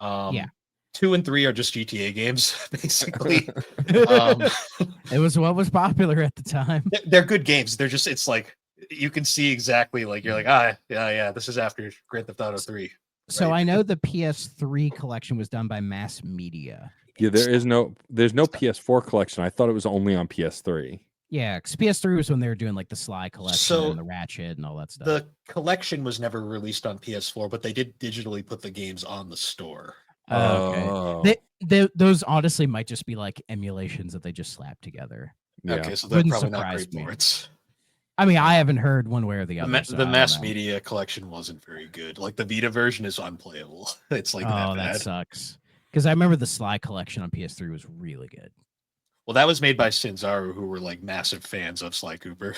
Yeah. 2 and 3 are just GTA games, basically. It was what was popular at the time. They're good games. They're just, it's like, you can see exactly, like, you're like, yeah, this is after Grand Theft Auto 3. So Right. I know the PS3 collection was done by Mass Media. Yeah, there's no PS4 collection. I thought it was only on PS3. Yeah, because PS3 was when they were doing like the Sly collection So, and the Ratchet and all that stuff. The collection was never released on PS4, but they did digitally put the games on the store. Okay. Oh, Those honestly might just be like emulations that they just slapped together. yeah. Okay, so they're Wouldn't probably not surprise great me. ports. I mean, I haven't heard one way or the The, other. ma- so I the don't mass know. media collection wasn't very good. Like the Vita version is unplayable. It's like that Oh, bad. that sucks. Because I remember the Sly collection on PS3 was really good. Well, that was made by Sinzaru, who were like massive fans of Sly Cooper.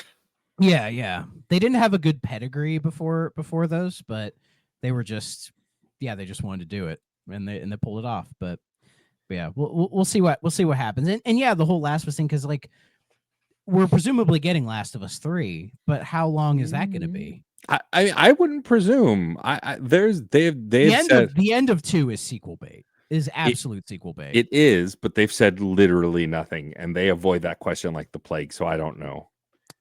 Yeah. They didn't have a good pedigree before those, but they were just, they just wanted to do it and they pulled it off. But yeah, we'll see what happens. And yeah, the whole Last of Us thing, because like we're presumably getting Last of Us 3, but how long is that going to be? I wouldn't presume. The end of 2 is sequel bait. Is absolute sequel bait. It is, but they've said literally nothing, and they avoid that question like the plague. So I don't know.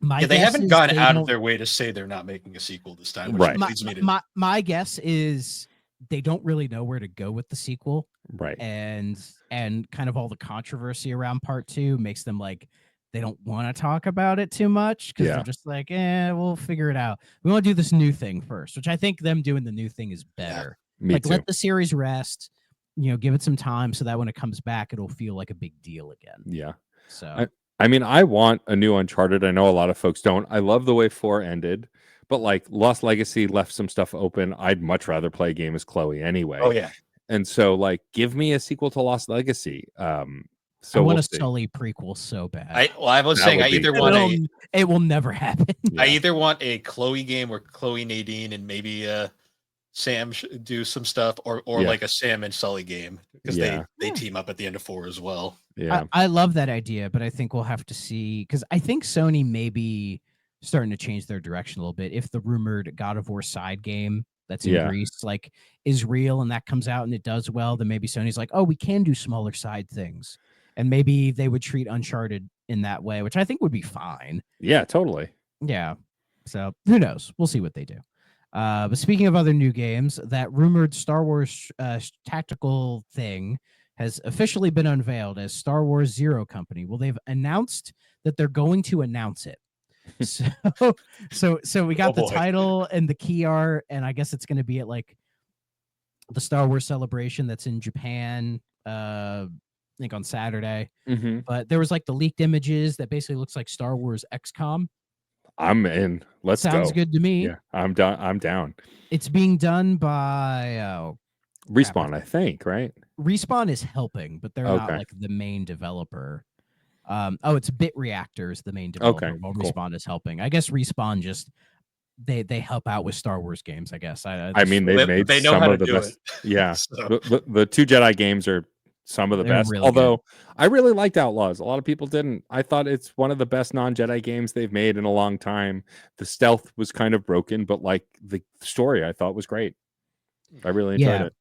They haven't gone out of their way to say they're not making a sequel this time. Which Right. leads me to My guess is they don't really know where to go with the sequel, Right. and kind of all the controversy around part 2 makes them like they don't want to talk about it too much because they're just like, we'll figure it out. We want to do this new thing first, which I think them doing the new thing is better. Me Like too. let the series rest, give it some time so that when it comes back, it'll feel like a big deal again. Yeah. So I mean, I want a new Uncharted. I know a lot of folks don't. I love the way 4 ended, but like Lost Legacy left some stuff open. I'd much rather play a game as Chloe anyway. Oh yeah. And so like give me a sequel to Lost Legacy. So I want we'll a see. Sully prequel so bad. I was saying I either want it will never happen. Yeah. I either want a Chloe game where Chloe, Nadine, and maybe Sam do some stuff, or like a Sam and Sully game because they team up at the end of 4 as well. Yeah. I love that idea, but I think we'll have to see because I think Sony may be starting to change their direction a little bit. If the rumored God of War side game that's in Greece like is real and that comes out and it does well, then maybe Sony's like, oh, we can do smaller side things, and maybe they would treat Uncharted in that way, which I think would be fine. Yeah, totally. Yeah. So who knows? We'll see what they do. But speaking of other new games, that rumored Star Wars tactical thing has officially been unveiled as Star Wars Zero Company. Well, they've announced that they're going to announce it. So we got the title and the key art, and I guess it's going to be at like the Star Wars celebration that's in Japan. I think on Saturday. Mm-hmm. But there was like the leaked images that basically looks like Star Wars XCOM. I'm in. Let's go. Sounds good to me. Yeah, I'm down. I'm down. It's being done by Respawn, I think, right? Respawn is helping, but they're not like the main developer. It's Bit Reactors, the main developer. While cool. Respawn is helping. I guess Respawn just they help out with Star Wars games. I guess. I mean, they know how to do it. Yeah, So. the 2 Jedi games are some of the best. Really Although I really liked Outlaws. A lot of people didn't. I thought it's one of the best non-Jedi games they've made in a long time. The stealth was kind of broken, but like the story I thought was great. I really enjoyed it.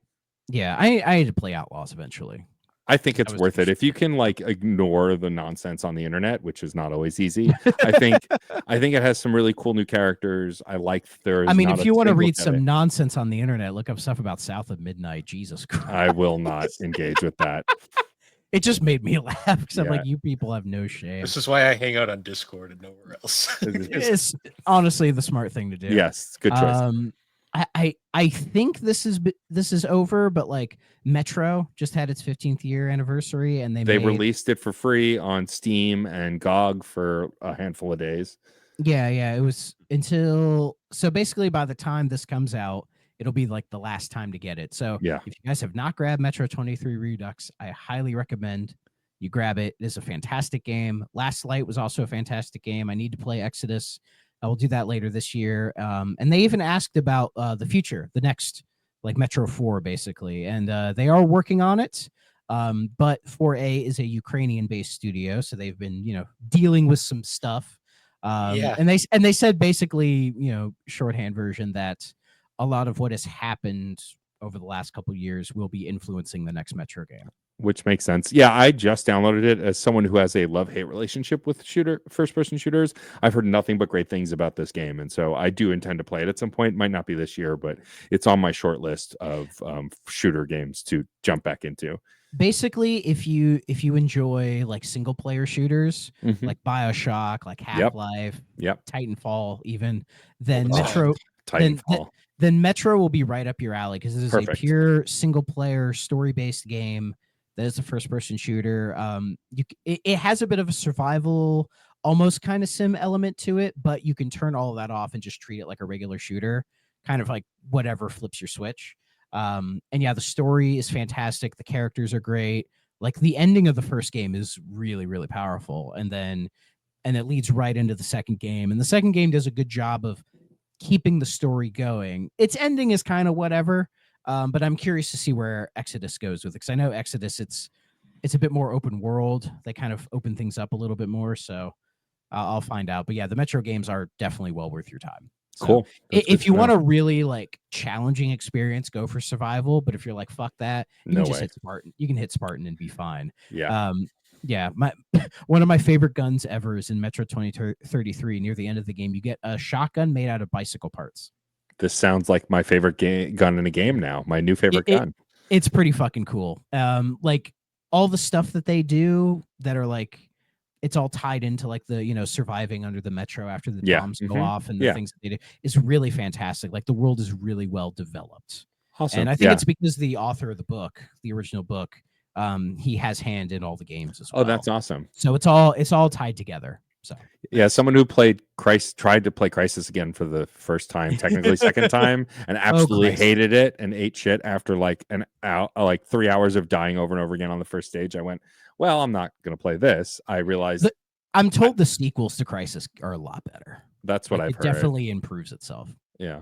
Yeah, I had to play Outlaws eventually. I think it's worth it if you can like ignore the nonsense on the internet, which is not always easy. I think it has some really cool new characters. I like there. I mean, if you want to read some nonsense on the internet, look up stuff about South of Midnight. Jesus Christ! I will not engage with that. It just made me laugh because I'm Yeah. like, you people have no shame. This is why I hang out on Discord and nowhere else. It's honestly the smart thing to do. Yes, good choice. I think this is over, but like Metro just had its 15th year anniversary, and They released it for free on Steam and GOG for a handful of days. Yeah, it was until so basically by the time this comes out, it'll be like the last time to get it. So Yeah. if you guys have not grabbed Metro 23 Redux, I highly recommend you grab it. It is a fantastic game. Last Light was also a fantastic game. I need to play Exodus. I will do that later this year. And they even asked about the future, the next like Metro 4 basically, and they are working on it. But 4A is a Ukrainian-based studio, so they've been dealing with some stuff. Yeah. And they said basically, shorthand version, that a lot of what has happened over the last couple of years will be influencing the next Metro game. Which makes sense. Yeah, I just downloaded it. As someone who has a love-hate relationship with first-person shooters, I've heard nothing but great things about this game, and so I do intend to play it at some point. Might not be this year, but it's on my short list of shooter games to jump back into. Basically, if you enjoy like single player shooters, like BioShock, like Half-Life, Titanfall, even, then Titanfall. then Metro will be right up your alley, because it is Perfect. a pure single player story based game that is a first person shooter. It has a bit of a survival, almost kind of sim element to it, but you can turn all of that off and just treat it like a regular shooter, kind of like whatever flips your switch. And yeah, the story is fantastic. The characters are great. Like the ending of the first game is really, really powerful. And it leads right into the second game. And the second game does a good job of keeping the story going. Its ending is kind of whatever. But I'm curious to see where Exodus goes with it. Because I know Exodus, it's a bit more open world. They kind of open things up a little bit more. So I'll find out. But yeah, the Metro games are definitely well worth your time. So cool. If you want a really like challenging experience, go for survival. But if you're like, fuck that, you can just hit Spartan. You can hit Spartan and be fine. Yeah. Yeah. One of my favorite guns ever is in Metro 2033. Near the end of the game, you get a shotgun made out of bicycle parts. This sounds like my favorite gun in a game now. My new favorite gun. It's pretty fucking cool. Like all the stuff that they do that are like, it's all tied into like the surviving under the Metro after the bombs go off, and the things that they do is really fantastic. Like the world is really well developed. Awesome. And I think it's because the author of the book, the original book, he has hand in all the games as well. Oh, that's awesome. So it's all tied together. So yeah, someone who tried to play Crisis again for the first time, technically second time, and absolutely hated it and ate shit after like 3 hours of dying over and over again on the first stage. I went, well, I'm not going to play this. I realized I'm told the sequels to Crisis are a lot better. That's what I've heard. It definitely improves itself. Yeah.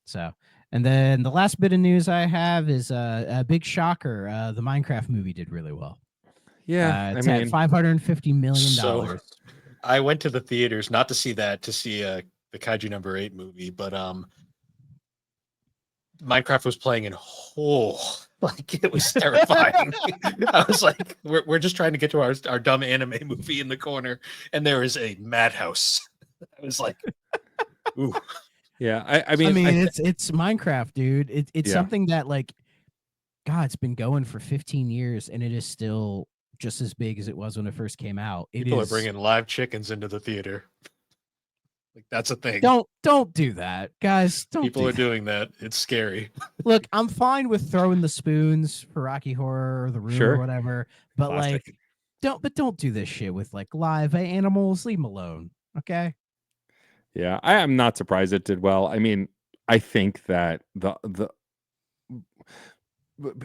So, and then the last bit of news I have is a big shocker. The Minecraft movie did really well. Yeah, it's at $550 million. So I went to the theaters not to see that, to see the Kaiju number 8 movie, but Minecraft was playing in whole, like it was terrifying. I was like, we're just trying to get to our dumb anime movie in the corner, and there is a madhouse. I was like, ooh. Yeah, I mean, it's Minecraft, dude. It's something that like, God, it's been going for 15 years, and it is still just as big as it was when it first came out. People are bringing live chickens into the theater. Like that's a thing. Don't do that, guys. People are doing that. It's scary. Look, I'm fine with throwing the spoons for Rocky Horror or The Room or whatever, but like, don't do this shit with like live animals. Leave them alone, okay? Yeah, I am not surprised it did well. I mean, I think that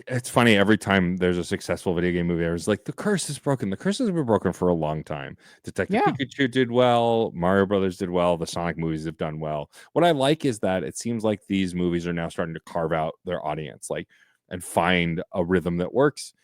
it's funny every time there's a successful video game movie. I was like, the curse is broken. The curse has been broken for a long time. Detective Pikachu did well. Mario Brothers did well. The Sonic movies have done well. What I like is that it seems like these movies are now starting to carve out their audience, like, and find a rhythm that works.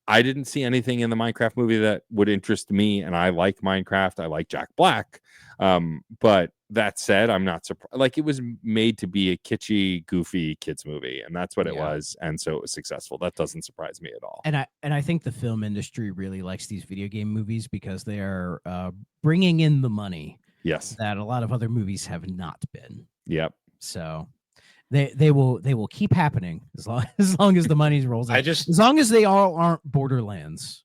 I didn't see anything in the Minecraft movie that would interest me, and I like Minecraft. I like Jack Black. But that said, I'm not surprised. Like, it was made to be a kitschy, goofy kids movie, and that's what it was, and so it was successful. That doesn't surprise me at all. And I think the film industry really likes these video game movies because they are bringing in the money. Yes, that a lot of other movies have not been. Yep. So, They will keep happening as long as the money rolls in. As long as they all aren't Borderlands.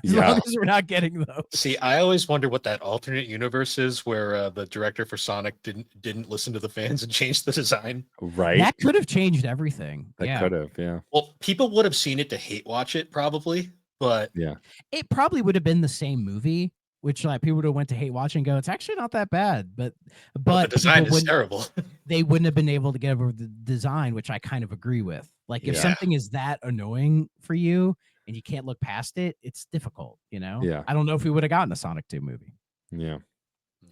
As long as we're not getting those. See, I always wonder what that alternate universe is where the director for Sonic didn't listen to the fans and changed the design. Right. That could have changed everything. That could have, yeah. Well, people would have seen it to hate watch it probably, but yeah, it probably would have been the same movie, which like people would have went to hate watch and go, it's actually not that bad. But the design is terrible. They wouldn't have been able to get over the design, which I kind of agree with. Like if something is that annoying for you and you can't look past it, it's difficult, you know? Yeah. I don't know if we would have gotten a Sonic 2 movie. Yeah.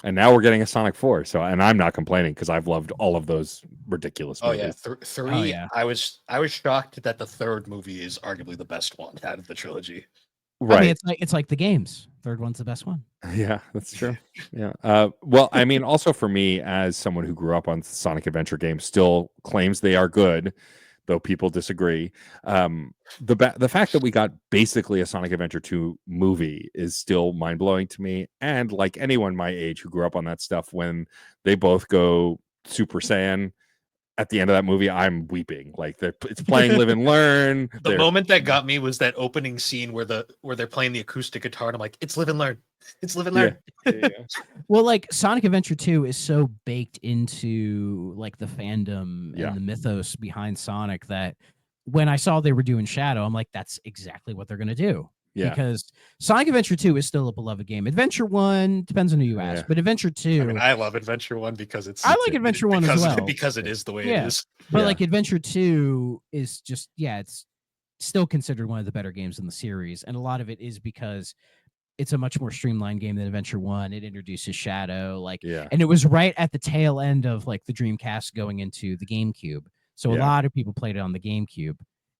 And now we're getting a Sonic 4. So, and I'm not complaining because I've loved all of those ridiculous movies. Three. Oh, yeah. I was shocked that the third movie is arguably the best one out of the trilogy. Right. I mean, it's like the games. Third one's the best one. Yeah, that's true. Yeah. Well, I mean, also for me, as someone who grew up on Sonic Adventure games, still claims they are good, though people disagree. The fact that we got basically a Sonic Adventure 2 movie is still mind blowing to me. And like anyone my age who grew up on that stuff, when they both go Super Saiyan at the end of that movie, I'm weeping. Like it's playing Live and Learn. The moment that got me was that opening scene where they're playing the acoustic guitar, and I'm like, it's Live and Learn. It's Live and Learn. Yeah. Well, like Sonic Adventure 2 is so baked into like the fandom and the mythos behind Sonic that when I saw they were doing Shadow, I'm like, that's exactly what they're gonna do. Yeah. Because Sonic Adventure 2 is still a beloved game. Adventure 1 depends on who you ask, but Adventure 2. I mean, I love Adventure 1 because I like Adventure 1 as well. Because it is the way it is. But like Adventure 2 is just, it's still considered one of the better games in the series. And a lot of it is because it's a much more streamlined game than Adventure 1. It introduces Shadow, and it was right at the tail end of like the Dreamcast going into the GameCube. So a lot of people played it on the GameCube.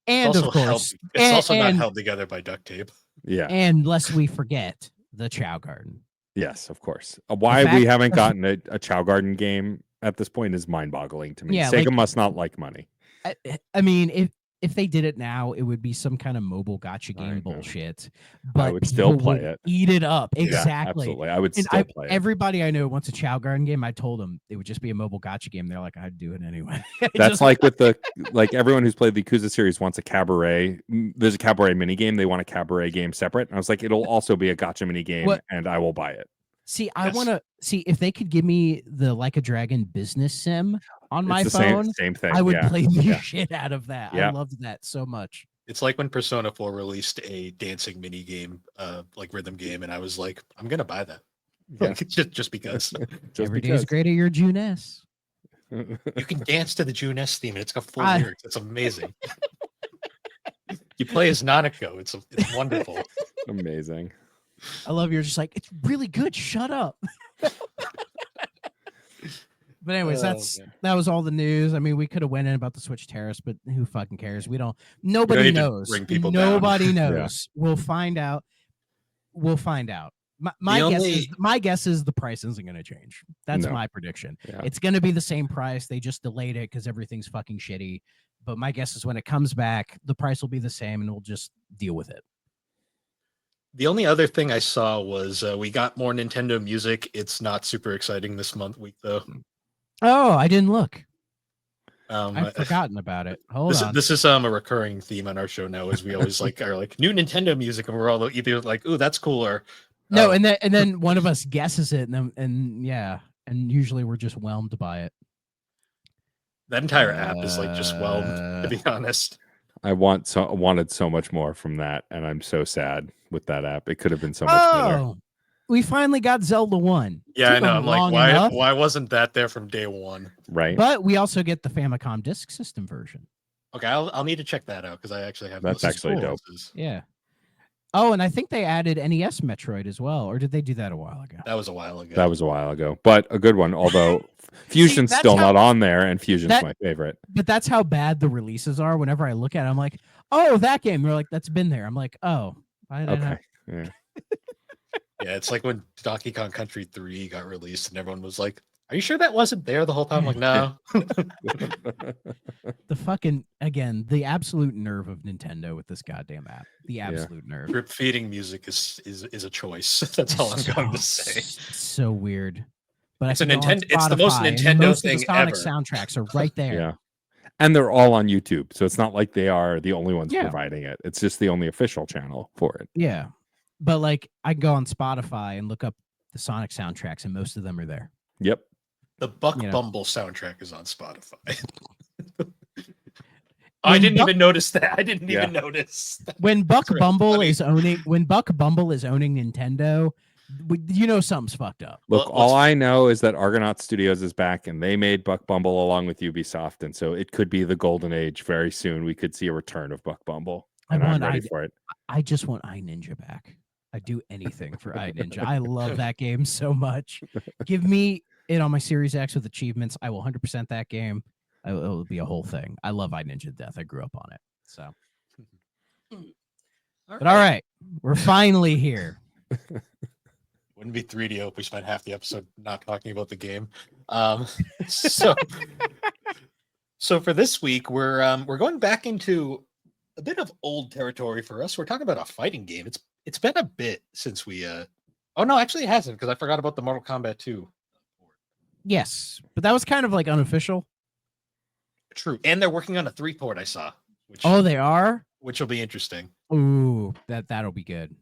And of course, it's also not held together by duct tape. Yeah. And lest we forget the Chow Garden. Yes, of course. Why we haven't gotten a Chow Garden game at this point is mind-boggling to me. Yeah, Sega must not like money. I mean, if they did it now, it would be some kind of mobile gotcha game bullshit. But I would still play it. Eat it up. Exactly. Yeah, absolutely. I would still play it. Everybody I know wants a Chow Garden game. I told them it would just be a mobile gotcha game. They're like, I'd do it anyway. That's like with everyone who's played the Yakuza series wants a Cabaret. There's a Cabaret mini game. They want a Cabaret game separate. And I was like, it'll also be a gotcha mini game, and I will buy it. See, I want to see if they could give me the Like a Dragon business sim on my phone. Same thing. I would play the shit out of that. I loved that so much. It's like when Persona 4 released a dancing mini game, like rhythm game, and I was like, I'm gonna buy that. Yeah. just because. Every day is great at your June S. You can dance to the June S theme, and it's got full lyrics. It's amazing. You play as Nanako. It's wonderful. Amazing. I love you're just like, it's really good. Shut up. But anyways, that was all the news. I mean, we could have went in about the Switch terrace, but who fucking cares? Nobody knows. Nobody knows. Yeah. We'll find out. My guess is the price isn't going to change. That's my prediction. Yeah. It's going to be the same price. They just delayed it because everything's fucking shitty. But my guess is when it comes back, the price will be the same, and we'll just deal with it. The only other thing I saw was we got more Nintendo music. It's not super exciting this week though. Oh, I didn't look. I've forgotten about it. Hold on. This is a recurring theme on our show now. Is we always are like new Nintendo music, and we're all either like, "Ooh, that's cool," or no, and then one of us guesses it, and usually we're just whelmed by it. That entire app is like just whelmed, to be honest. I wanted so much more from that, and I'm so sad with that app. It could have been so much better. We finally got Zelda 1. Yeah, I know. I'm like, why wasn't that there from day one? Right. But we also get the Famicom Disk System version. Okay, I'll need to check that out because I actually have. That's actually dope. Yeah. Oh, and I think they added NES Metroid as well, or did they do that a while ago? That was a while ago. But a good one. Although Fusion's still not on there, and Fusion's my favorite. But that's how bad the releases are. Whenever I look at it, I'm like, oh, that game. They're like, that's been there. I'm like, oh, okay. Yeah. Yeah, it's like when Donkey Kong Country 3 got released, and everyone was like, "Are you sure that wasn't there the whole time?" I'm like, no. The absolute nerve of Nintendo with this goddamn app. The absolute nerve. Drip feeding music is a choice. That's all I'm going to say. So weird. But it's the most Nintendo thing Sonic ever. Soundtracks are right there. Yeah. And they're all on YouTube, so it's not like they are the only ones Yeah. providing it. It's just the only official channel for it. Yeah. But like I go on Spotify and look up the Sonic soundtracks, and most of them are there. Yep. The Buck You know. Bumble soundtrack is on Spotify. I didn't even notice that. I didn't even notice. When Buck That's really Bumble funny. is owning Nintendo, you know something's fucked up. Look, Well, all what's- I know is that Argonaut Studios is back, and they made Buck Bumble along with Ubisoft, and so it could be the golden age very soon. We could see a return of Buck Bumble, and I'm ready for it. I just want iNinja back. I'd do anything for iNinja. I love that game so much. Give me it on my Series X with achievements. I will 100% that game. It'll be a whole thing. I love iNinja to death. I grew up on it. So, but all right, we're finally here. Wouldn't be 3DO if we spent half the episode not talking about the game. So, so for this week, we're going back into a bit of old territory for us. We're talking about a fighting game. It's been a bit since we. Oh no, actually it hasn't, because I forgot about the Mortal Kombat 2. Yes, but that was kind of like unofficial. True, and they're working on a 3 port. I saw. Oh, they are. Which will be interesting. Ooh, that'll be good.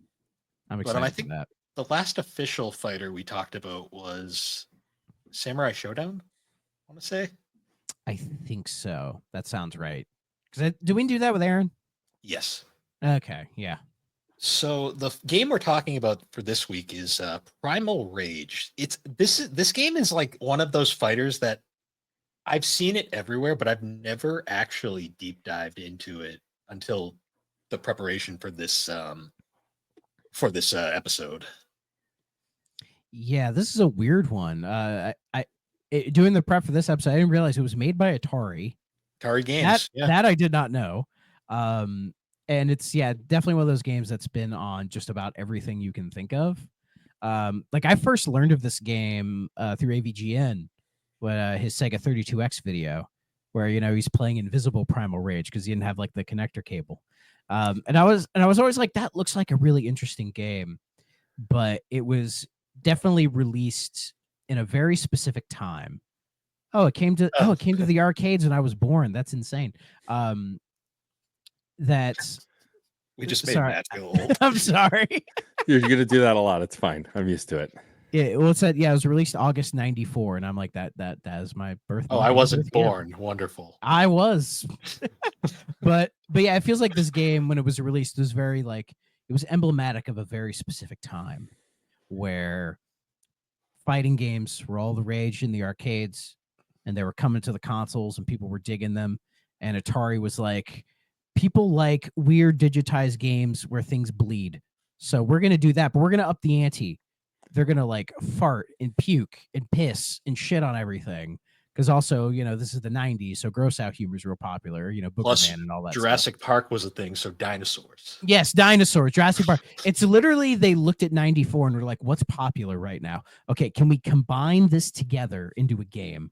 I'm excited I for think that. the last official fighter we talked about was Samurai Showdown. I want to say. I think so. That sounds right. Because did we do that with Aaron? Yes. Okay, yeah. So the game we're talking about for this week is Primal Rage. This game is like one of those fighters that I've seen it everywhere, but I've never actually deep dived into it until the preparation for this episode. Yeah, this is a weird one. Doing the prep for this episode, I didn't realize it was made by Atari. Atari Games. That I did not know. And it's definitely one of those games that's been on just about everything you can think of. Like I first learned of this game through AVGN, when his Sega 32X video, where he's playing Invisible Primal Rage because he didn't have like the connector cable. And I was always like, that looks like a really interesting game, but it was definitely released in a very specific time. It came to the arcades when I was born. That's insane. That's We just made sorry. Matt feel old. I'm sorry. You're gonna do that a lot. It's fine. I'm used to it. Yeah, well, it said it was released August '94, and I'm like that is my birth. Oh, I wasn't born. Wonderful. I was, but yeah, it feels like this game when it was released was very like it was emblematic of a very specific time where fighting games were all the rage in the arcades, and they were coming to the consoles, and people were digging them, and Atari was like, people like weird digitized games where things bleed, so we're gonna do that, but we're gonna up the ante. They're gonna like fart and puke and piss and shit on everything. Because also, this is the 90s, so gross out humor is real popular, Plus, Boogerman and all that Jurassic stuff. Park was a thing, so dinosaurs. Yes, dinosaurs, Jurassic Park. It's literally they looked at 94 and were like, what's popular right now? Okay, can we combine this together into a game?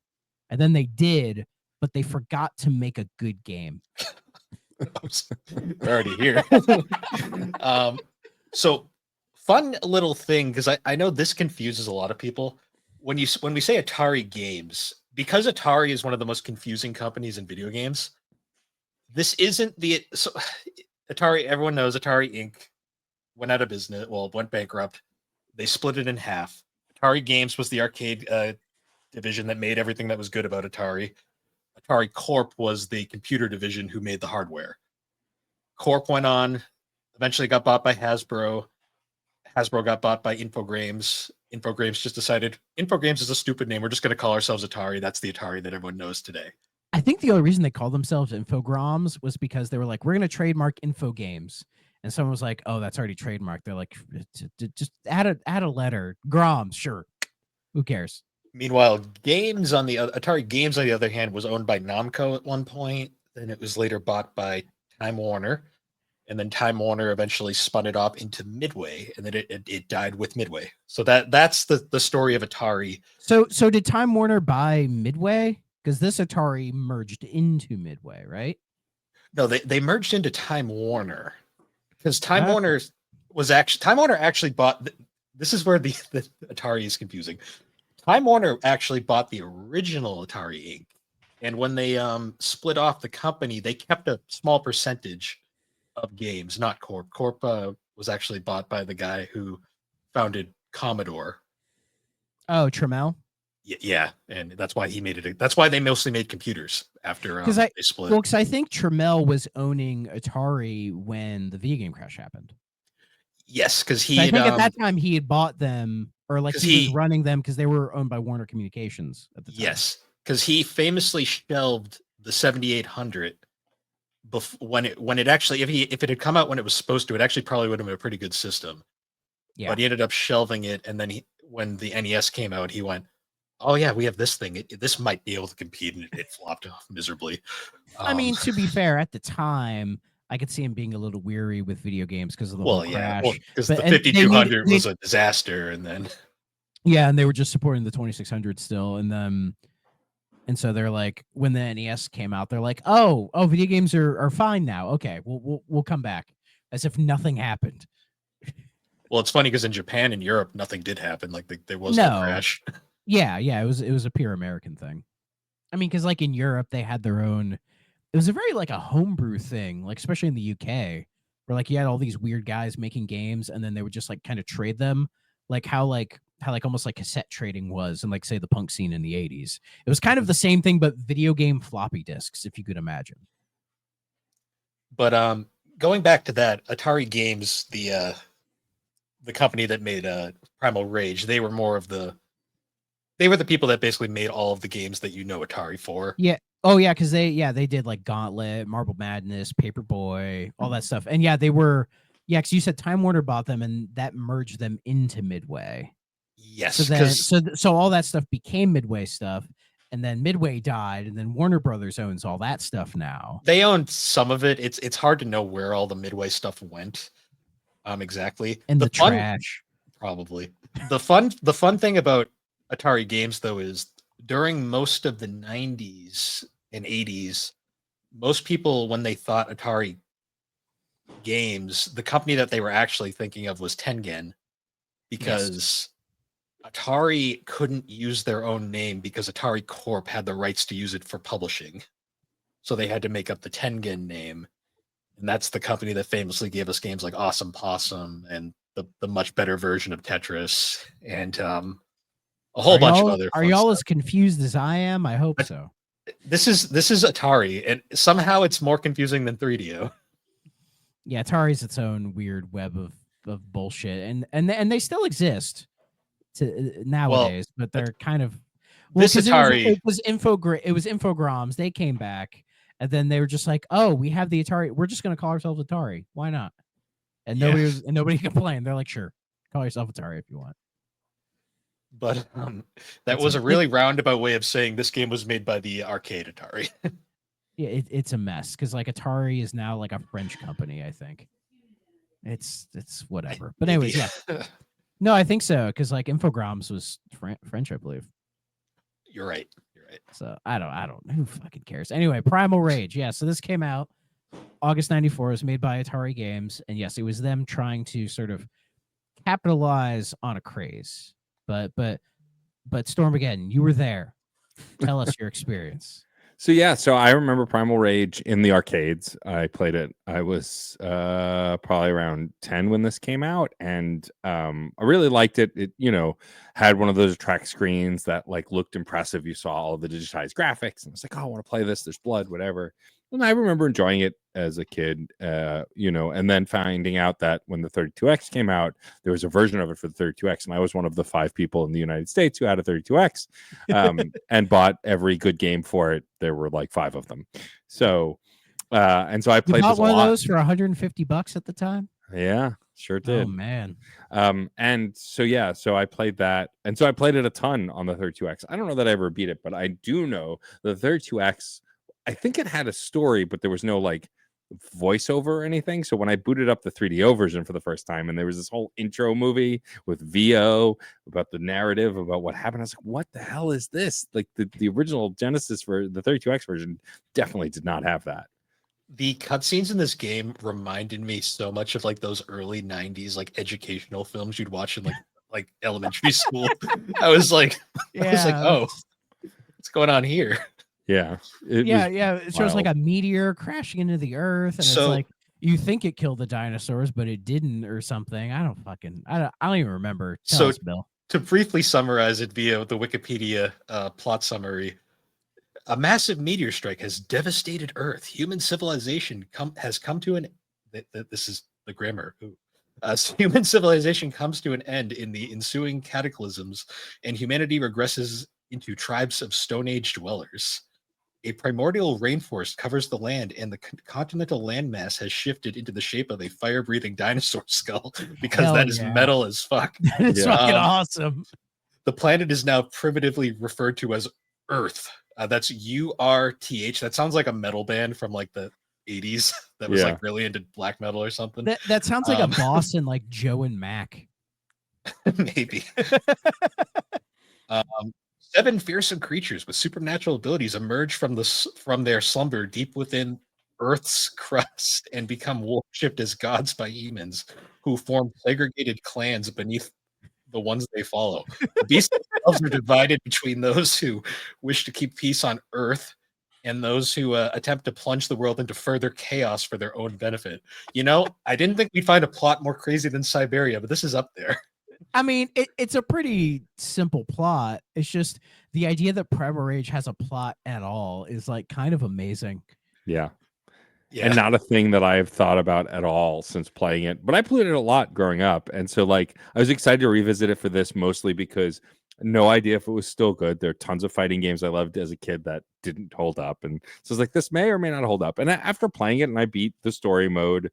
And then they did, but they forgot to make a good game. They're already here. So fun little thing, because I know this confuses a lot of people. When we say Atari Games, because Atari is one of the most confusing companies in video games, this isn't Atari. Everyone knows Atari Inc. went out of business. Well, went bankrupt. They split it in half. Atari Games was the arcade division that made everything that was good about Atari. Atari Corp was the computer division who made the hardware. Corp went on, eventually got bought by Hasbro. Hasbro got bought by Infogrames. Infogrames just decided Infogrames is a stupid name. We're just going to call ourselves Atari. That's the Atari that everyone knows today. I think the only reason they called themselves Infogrames was because they were like, we're going to trademark Infogames. And someone was like, oh, that's already trademarked. They're like, just add a letter. Groms, sure. Who cares? Meanwhile, Atari Games, on the other hand, was owned by Namco at one point. Then it was later bought by Time Warner. And then Time Warner eventually spun it off into Midway, and then it died with Midway. So that's the story of Atari. So did Time Warner buy Midway? Because this Atari merged into Midway, right? No, they merged into Time Warner. Because Time Warner actually bought. This is where the Atari is confusing. Time Warner actually bought the original Atari Inc. And when they split off the company, they kept a small percentage of games, not Corp. Corp was actually bought by the guy who founded Commodore. Oh, Trammell. Yeah, and that's why he made it. That's why they mostly made computers after Because they split. Well, because I think Trammell was owning Atari when the video game crash happened. Yes, because So he I had, think at that time he had bought them, or like 'cause he was he- running them because they were owned by Warner Communications at the time. yes, because he famously shelved the 7800 when it actually if it had come out when it was supposed to, it actually probably would have been a pretty good system. Yeah. But he ended up shelving it, and then when the NES came out, he went, "Oh yeah, we have this thing. This might be able to compete," and it flopped off miserably. I mean, to be fair, at the time, I could see him being a little weary with video games because of the whole crash. because But- the and they 5200 need- was a disaster, and then Yeah, and they were just supporting the 2600 still, and then, and so they're like, when the NES came out, they're like, oh, video games are fine now. Okay, we'll come back, as if nothing happened. well, it's funny because in Japan and Europe, nothing did happen. Like there was no No. crash. Yeah, it was a pure American thing. I mean, because like in Europe, they had their own. It was a very like a homebrew thing, like especially in the UK, where like you had all these weird guys making games, and then they would just like kind of trade them, like how almost like cassette trading was, and like say the punk scene in the 80s. It was kind of the same thing, but video game floppy disks, if you could imagine. But going back to that, Atari Games, the company that made Primal Rage, they were the people that basically made all of the games that you know Atari for. Yeah. Oh yeah, because they did like Gauntlet, Marble Madness, Paperboy, all that stuff. And yeah, they were because you said Time Warner bought them and that merged them into Midway. Yes, So then so all that stuff became Midway stuff, and then Midway died, and then Warner Brothers owns all that stuff now. they owned some of it. It's hard to know where all the Midway stuff went. Exactly. And the fun, trash. probably. The fun thing about Atari Games though is during most of the 90s and 80s, most people when they thought Atari Games, the company that they were actually thinking of was Tengen, because Atari couldn't use their own name because Atari Corp had the rights to use it for publishing. So they had to make up the Tengen name. And that's the company that famously gave us games like Awesome Possum and the much better version of Tetris and a whole bunch of other. Are fun y'all stuff. as confused as I am? I hope so. This is Atari, and somehow it's more confusing than 3DO. Yeah, Atari's its own weird web of bullshit, and they still exist to nowadays, but they're kind of this Atari. It was Infogrames. They came back, and then they were just like, "Oh, we have the Atari. We're just going to call ourselves Atari. Why not?" And nobody complained. They're like, "Sure, call yourself Atari if you want." But that was a really roundabout way of saying this game was made by the arcade Atari. Yeah, it's a mess because like Atari is now like a French company. I think it's whatever. But anyways, yeah. No, I think so because like Infogrames was French, I believe. You're right. So I don't. Who fucking cares? Anyway, Primal Rage. Yeah. So this came out August '94. It was made by Atari Games, and yes, it was them trying to sort of capitalize on a craze. But Stormageddon, you were there. Tell us your experience. So I remember Primal Rage in the arcades. I played it. I was probably around 10 when this came out, and I really liked it. It had one of those track screens that like looked impressive. You saw all the digitized graphics, and I was like, oh, I want to play this. There's blood, whatever. And I remember enjoying it as a kid, and then finding out that when the 32X came out, there was a version of it for the 32X, and I was one of the 5 people in the United States who had a 32X and bought every good game for it. There were like 5 of them. So I played you bought this one a lot. of those for $150 at the time. Yeah, sure did. Oh man. So I played that, and so I played it a ton on the 32X. I don't know that I ever beat it, but I do know the 32X. I think it had a story, but there was no like voiceover or anything. So when I booted up the 3DO version for the first time, and there was this whole intro movie with VO about the narrative about what happened, I was like, what the hell is this? Like the original Genesis for the 32X version definitely did not have that. The cutscenes in this game reminded me so much of like those early 90s like educational films you'd watch in like elementary school. I was like, oh, what's going on here? Yeah. It Yeah, was yeah. It shows like wild. a meteor crashing into the earth, and it's So like you think it killed the dinosaurs, but it didn't, or something. I don't even remember. Tell so us, Bill. to briefly summarize it via the Wikipedia plot summary, a massive meteor strike has devastated Earth. Human civilization has come to an. This is the grammar. Ooh. Human civilization comes to an end in the ensuing cataclysms, and humanity regresses into tribes of Stone Age dwellers. A primordial rainforest covers the land, and the continental landmass has shifted into the shape of a fire-breathing dinosaur skull because Hell that is yeah. metal as fuck. It's Yeah. fucking awesome. The planet is now primitively referred to as Earth. That's URTH. That sounds like a metal band from like the 80s that was Yeah. like really into black metal or something. That sounds like a Um, boss in like Joe and Mac. Maybe. um, seven fearsome creatures with supernatural abilities emerge from their slumber deep within Earth's crust and become worshipped as gods by humans, who form segregated clans beneath the ones they follow. The beasts themselves are divided between those who wish to keep peace on Earth and those who attempt to plunge the world into further chaos for their own benefit. You know, I didn't think we'd find a plot more crazy than Siberia, but this is up there. I mean, it's a pretty simple plot. It's just the idea that Primal Rage has a plot at all is like kind of amazing. Yeah. Yeah. And not a thing that I've thought about at all since playing it. But I played it a lot growing up. And so like I was excited to revisit it for this, mostly because no idea if it was still good. There are tons of fighting games I loved as a kid that didn't hold up. And so it's like this may or may not hold up. And after playing it and I beat the story mode,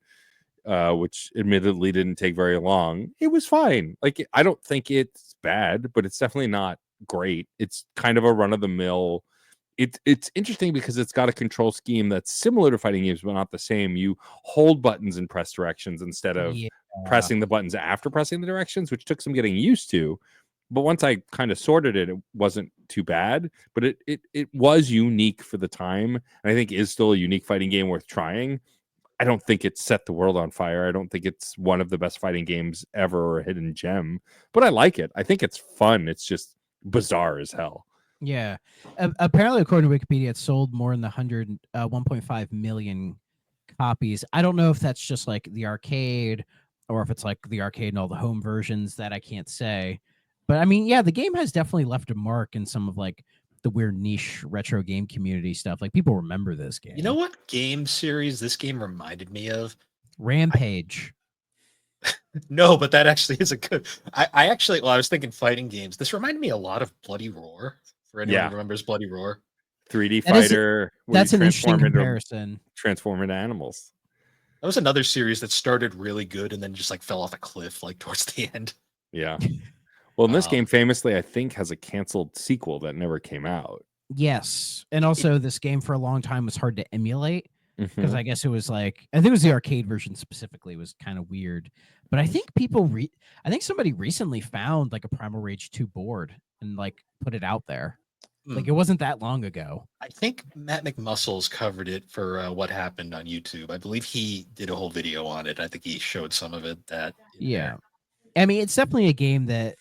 which admittedly didn't take very long, it was fine. Like I don't think it's bad, but it's definitely not great. It's kind of a run-of-the-mill. It's interesting because it's got a control scheme that's similar to fighting games, but not the same. You hold buttons and press directions instead of Yeah. pressing the buttons after pressing the directions, which took some getting used to. But once I kind of sorted it, it wasn't too bad. But it was unique for the time, and I think is still a unique fighting game worth trying. I don't think it set the world on fire. I don't think it's one of the best fighting games ever or a hidden gem, but I like it. I think it's fun. It's just bizarre as hell. Yeah. Apparently, according to Wikipedia, it sold more than 1.5 million copies. I don't know if that's just like the arcade or if it's like the arcade and all the home versions. That I can't say. But I mean, yeah, the game has definitely left a mark in some of like the weird niche retro game community stuff. Like people remember this game. You know what game series this game reminded me of? Rampage. No, but that actually is a good. I actually, well, I was thinking fighting games. This reminded me a lot of Bloody Roar. For anyone Yeah. who remembers Bloody Roar. 3D That is- fighter. where That's you an interesting transform into comparison. transform into animals. That was another series that started really good and then just like fell off a cliff like towards the end. Yeah. Well, and this Um, game famously, I think, has a canceled sequel that never came out. Yes, and also this game for a long time was hard to emulate because Mhm. I guess it was like I think it was the arcade version specifically was kind of weird. But I think I think somebody recently found like a Primal Rage 2 board and like put it out there. Like Hmm. it wasn't that long ago. I think Matt McMuscles covered it for What Happened on YouTube. I believe he did a whole video on it. I think he showed some of it that in Yeah. there. I mean, it's definitely a game that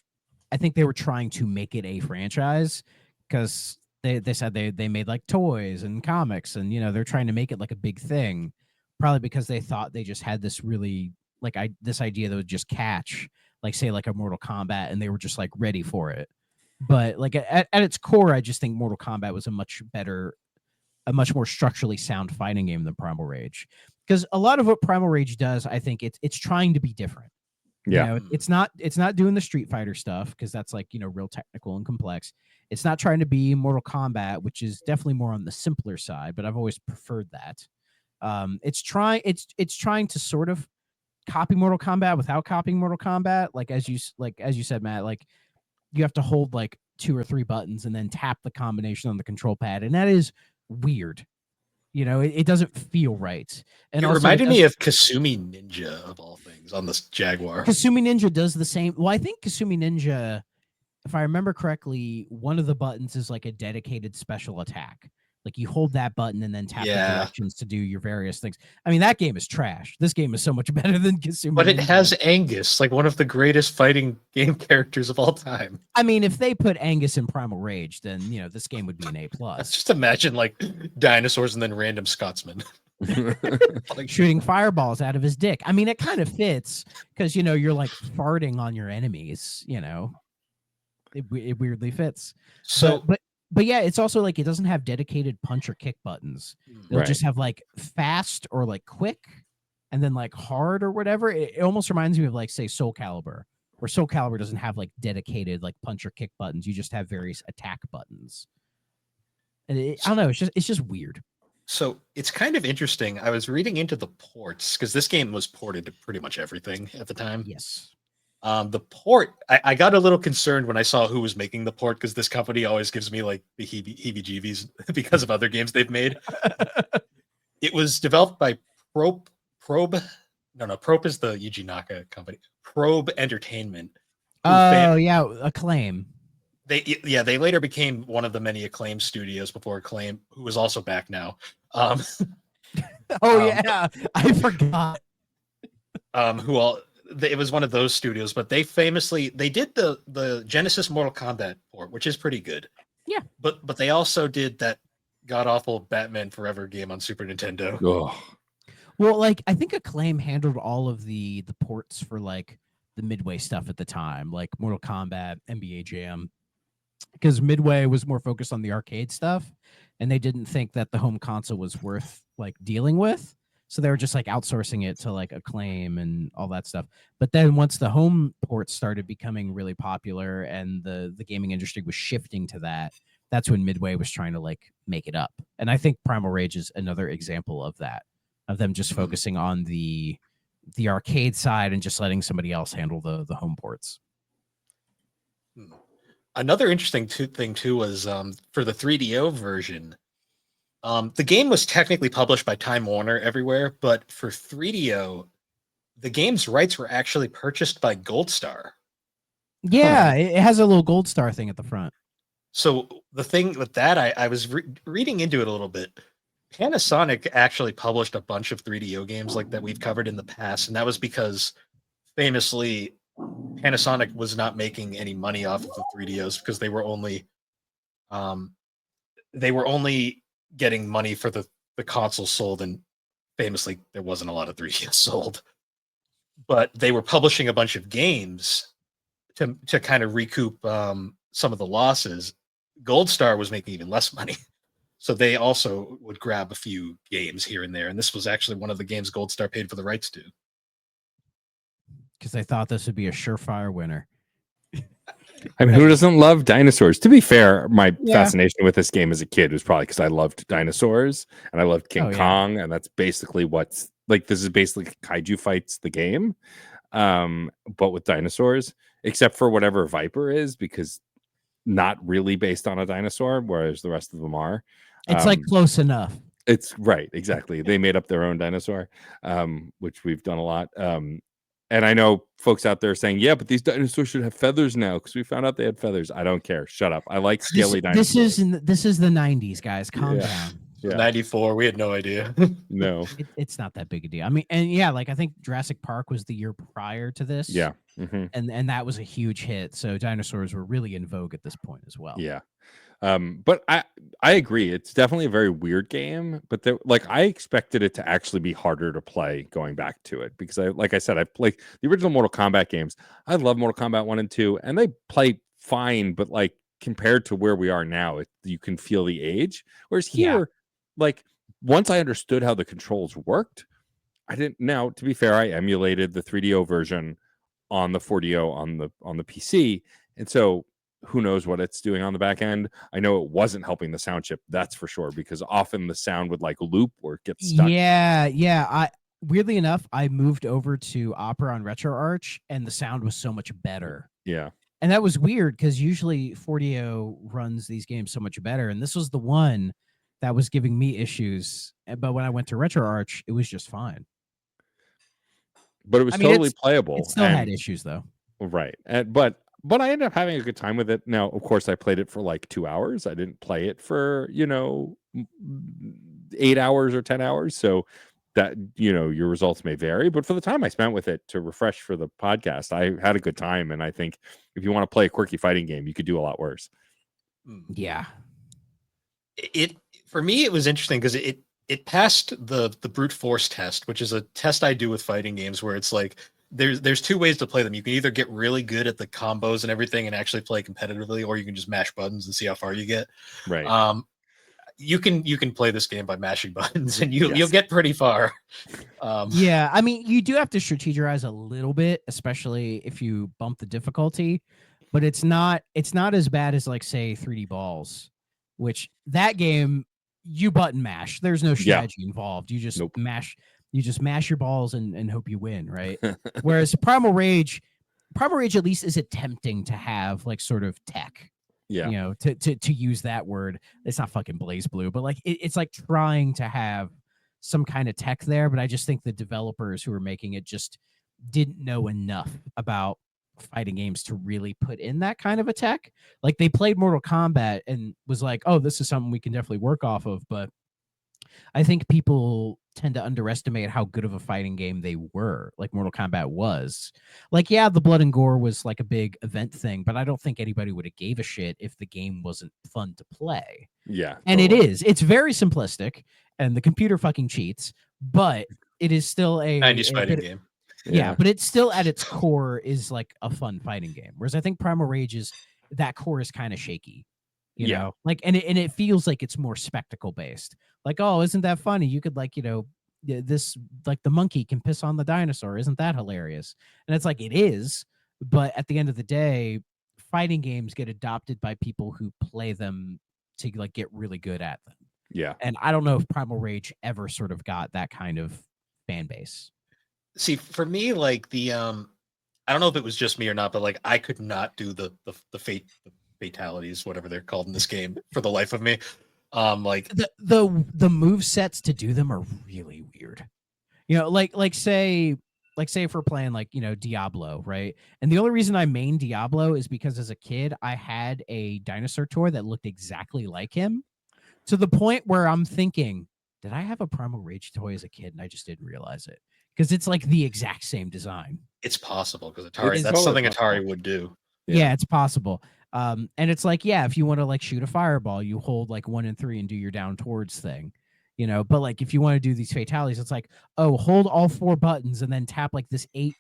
I think they were trying to make it a franchise because they said they made like toys and comics and they're trying to make it like a big thing, probably because they thought they just had this really like this idea that would just catch, like say like a Mortal Kombat, and they were just like ready for it. But like at its core, I just think Mortal Kombat was a much more structurally sound fighting game than Primal Rage, because a lot of what Primal Rage does, I think it's trying to be different. Yeah. It's not doing the Street Fighter stuff because that's like real technical and complex. It's not trying to be Mortal Kombat, which is definitely more on the simpler side, but I've always preferred that. It's trying to sort of copy Mortal Kombat without copying Mortal Kombat. Like as you said, Matt, like you have to hold like 2 or 3 buttons and then tap the combination on the control pad, and that is weird. It doesn't feel right. And It also reminded me of Kasumi Ninja of all things on this Jaguar. Kasumi Ninja does the same. Well, I think Kasumi Ninja, if I remember correctly, one of the buttons is like a dedicated special attack. Like you hold that button and then tap the Yeah. directions to do your various things. I mean, that game is trash. This game is so much better than Kazuma. But it Ninja. has Angus, like one of the greatest fighting game characters of all time. I mean, if they put Angus in Primal Rage, then this game would be an A+. Just imagine like dinosaurs and then random Scotsmen. Like shooting fireballs out of his dick. I mean, it kind of fits because you're like farting on your enemies. It weirdly fits. So, but yeah, it's also like it doesn't have dedicated punch or kick buttons. They'll Right. just have like fast or like quick, and then like hard or whatever. It almost reminds me of like say Soul Calibur, where Soul Calibur doesn't have like dedicated like punch or kick buttons. You just have various attack buttons. And I don't know. It's just weird. So it's kind of interesting. I was reading into the ports because this game was ported to pretty much everything at the time. Yes. The port, I got a little concerned when I saw who was making the port because this company always gives me like the heebie-jeebies because of other games they've made. It was developed by Probe is the Yuji Naka company. Probe Entertainment. Oh yeah, Acclaim. They later became one of the many Acclaim studios before Acclaim, who is also back now. Yeah, I forgot. It was one of those studios, but they did the Genesis Mortal Kombat port, which is pretty good. Yeah. But they also did that god awful Batman Forever game on Super Nintendo. Oh. Well, like I think Acclaim handled all of the ports for like the Midway stuff at the time, like Mortal Kombat, NBA Jam, because Midway was more focused on the arcade stuff, and they didn't think that the home console was worth like dealing with. So they were just like outsourcing it to like Acclaim and all that stuff. But then once the home ports started becoming really popular and the gaming industry was shifting to that, that's when Midway was trying to like make it up. And I think Primal Rage is another example of that, of them just focusing on the arcade side and just letting somebody else handle the home ports. Another interesting thing too was for the 3DO version, the game was technically published by Time Warner everywhere, but for 3DO, the game's rights were actually purchased by Gold Star. Yeah, it has a little gold star thing at the front. So the thing with that, I was reading into it a little bit. Panasonic actually published a bunch of 3DO games like that we've covered in the past, and that was because famously Panasonic was not making any money off of the 3DOs because they were only getting money for the console sold, and famously there wasn't a lot of 3DS sold. But they were publishing a bunch of games to kind of recoup some of the losses. Gold Star was making even less money. So they also would grab a few games here and there. And this was actually one of the games Gold Star paid for the rights to. Because they thought this would be a surefire winner. I mean, who doesn't love dinosaurs? To be fair, my fascination with this game as a kid was probably because I loved dinosaurs and I loved King Kong. And that's basically what's like, this is basically kaiju fights the game, but with dinosaurs, except for whatever Viper is, because not really based on a dinosaur, whereas the rest of them are. It's like close enough. It's right. Exactly. They made up their own dinosaur, which we've done a lot. And I know folks out there saying, yeah, but these dinosaurs should have feathers now because we found out they had feathers. I don't care. Shut up. I like scaly dinosaurs. This is the 90s, guys. Calm down. Yeah. 94. We had no idea. No. It's not that big a deal. I mean, and yeah, like I think Jurassic Park was the year prior to this. Yeah. Mm-hmm. And that was a huge hit. So dinosaurs were really in vogue at this point as well. Yeah. But I agree. It's definitely a very weird game, but I expected it to actually be harder to play going back to it because like I said, I've played the original Mortal Kombat games. I love Mortal Kombat 1 and 2, and they play fine, but like compared to where we are now, you can feel the age. Whereas here, like once I understood how the controls worked, I didn't. Now, to be fair, I emulated the 3DO version on the 4DO on the PC, and so who knows what it's doing on the back end. I know it wasn't helping the sound chip, that's for sure, because often the sound would like loop or get stuck. Yeah. Weirdly enough, I moved over to Opera on RetroArch, and the sound was so much better. Yeah. And that was weird because usually 4DO runs these games so much better, and this was the one that was giving me issues. But when I went to RetroArch, it was just fine. But it was totally playable. It still had issues though. Right. But but I ended up having a good time with it. Now, of course, I played it for like 2 hours. I didn't play it for 8 hours or 10 hours. So that your results may vary. But for the time I spent with it to refresh for the podcast, I had a good time. And I think if you want to play a quirky fighting game, you could do a lot worse. Yeah. It for me, it was interesting because it passed the brute force test, which is a test I do with fighting games where it's like there's two ways to play them. You can either get really good at the combos and everything and actually play competitively, or you can just mash buttons and see how far you get. Right. You can play this game by mashing buttons and you'll Yes. get pretty far. Yeah, I mean, you do have to strategize a little bit, especially if you bump the difficulty, but it's not as bad as like say 3D Balls, which that game you button mash. There's no strategy involved. You just Nope. mash your balls and hope you win, right? Whereas Primal Rage at least is attempting to have like sort of tech. Yeah. To use that word. It's not fucking Blaze Blue, but like it's like trying to have some kind of tech there, but I just think the developers who are making it just didn't know enough about fighting games to really put in that kind of a tech. Like they played Mortal Kombat and was like, oh, this is something we can definitely work off of. But I think people tend to underestimate how good of a fighting game they were, like Mortal Kombat was. Like, yeah, the blood and gore was like a big event thing, but I don't think anybody would have gave a shit if the game wasn't fun to play. Yeah. And totally. it is. It's very simplistic, and the computer fucking cheats, but it is still 90s a fighting bit. game. Yeah, but it's still at its core is like a fun fighting game. Whereas I think Primal Rage is that core is kind of shaky, you Yeah. know, like and it feels like it's more spectacle based. Like, oh, isn't that funny? You could like this like the monkey can piss on the dinosaur. Isn't that hilarious? And it's like it is, but at the end of the day, fighting games get adopted by people who play them to like get really good at them. Yeah. And I don't know if Primal Rage ever sort of got that kind of fan base. See, for me, like the I don't know if it was just me or not, but like I could not do the fatalities, whatever they're called in this game, for the life of me. Like The move sets to do them are really weird. Like say if we're playing like Diablo, right? And the only reason I main Diablo is because as a kid I had a dinosaur toy that looked exactly like him, to the point where I'm thinking, did I have a Primal Rage toy as a kid and I just didn't realize it? Because it's like the exact same design. it's possible because Atari, It's that's totally something possible. Atari would do. Yeah, it's possible. And it's like, yeah, if you want to like shoot a fireball, you hold like 1 and 3 and do your down towards thing, But like if you want to do these fatalities, it's like, oh, hold all 4 buttons and then tap like this 8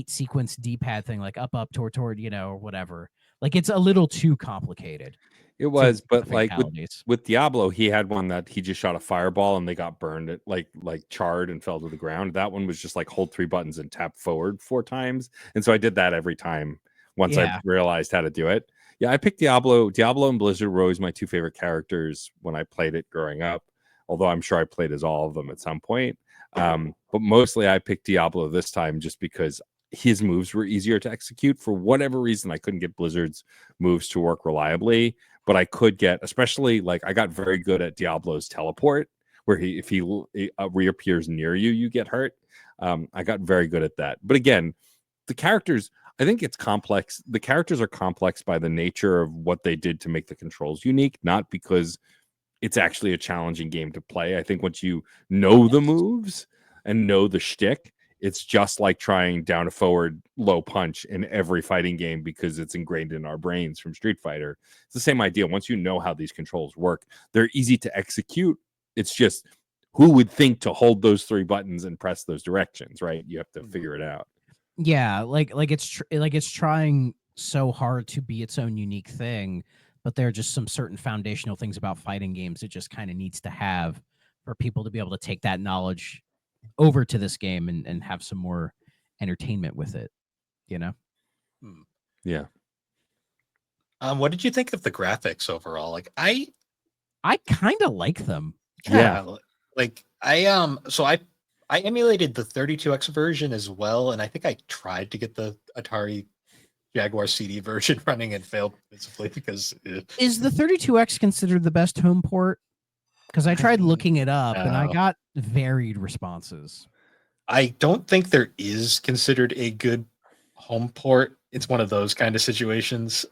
sequence D-pad thing, like up, toward, or whatever. Like it's a little too complicated. It was, The but like fatalities. with Diablo, he had one that he just shot a fireball and they got burned, it like charred and fell to the ground. That one was just like hold 3 buttons and tap forward 4 times. And so I did that every time once I realized how to do it. Yeah, I picked Diablo. Diablo and Blizzard were always my 2 favorite characters when I played it growing up. Although I'm sure I played as all of them at some point. But mostly I picked Diablo this time just because his moves were easier to execute. For whatever reason, I couldn't get Blizzard's moves to work reliably, but I could get, especially like I got very good at Diablo's teleport, where if he reappears near you, you get hurt. I got very good at that. But again, the characters, I think it's complex. The characters are complex by the nature of what they did to make the controls unique, not because it's actually a challenging game to play. I think once you know the moves and know the shtick, it's just like trying down to forward low punch in every fighting game because it's ingrained in our brains from Street Fighter. It's the same idea. Once you know how these controls work, they're easy to execute. It's just who would think to hold those 3 buttons and press those directions, right? You have to figure it out. Yeah, like it's trying so hard to be its own unique thing, but there are just some certain foundational things about fighting games it just kind of needs to have for people to be able to take that knowledge over to this game and have some more entertainment with it, Yeah. What did you think of the graphics overall? Like I kind of like them. Like so I emulated the 32X version as well, and I think I tried to get the Atari Jaguar CD version running and failed miserably because Is the 32X considered the best home port? Because I tried looking it up and I got varied responses. I don't think there is considered a good home port. it's one of those kind of situations.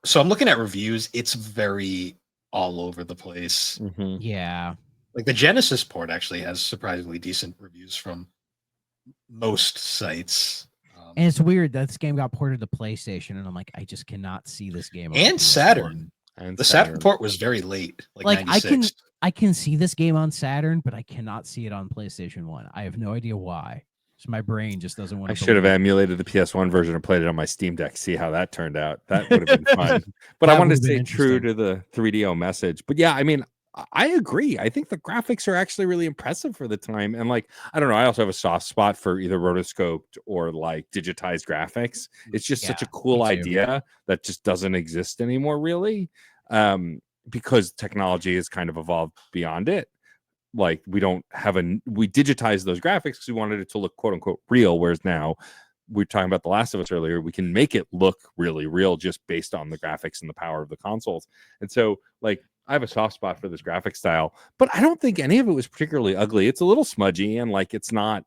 So I'm looking at reviews. It's very all over the place. Mhm. Yeah. Like the Genesis port actually has surprisingly decent reviews from most sites. And it's weird that this game got ported to PlayStation, and I'm like, I just cannot see this game on And PS4. Saturn. And The Saturn port was very late, like Like, 96. I can see this game on Saturn, but I cannot see it on PlayStation 1. I have no idea why. So my brain just doesn't want I to. should have emulated the PS1 version and played it on my Steam Deck. See how that turned out. That would have been fun. But I That wanted would've to been stay true interesting. to the 3DO message. But yeah, I mean, I agree. I think the graphics are actually really impressive for the time. And like, I don't know. I also have a soft spot for either rotoscoped or like digitized graphics. It's just such a Yeah, cool me too. idea that just doesn't exist anymore, really, because technology has kind of evolved beyond it. Like we digitize those graphics because we wanted it to look quote unquote real, whereas now we were talking about The Last of Us earlier, we can make it look really real just based on the graphics and the power of the consoles. And so like I have a soft spot for this graphic style, but I don't think any of it was particularly ugly. It's a little smudgy and like it's not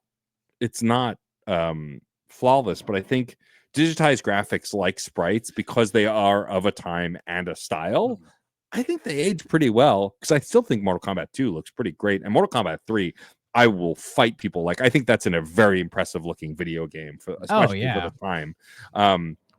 flawless, but I think digitized graphics like sprites, because they are of a time and a style, I think they age pretty well, because I still think Mortal Kombat 2 looks pretty great. And Mortal Kombat 3, I will fight people. Like, I think that's a very impressive looking video game, especially for the time.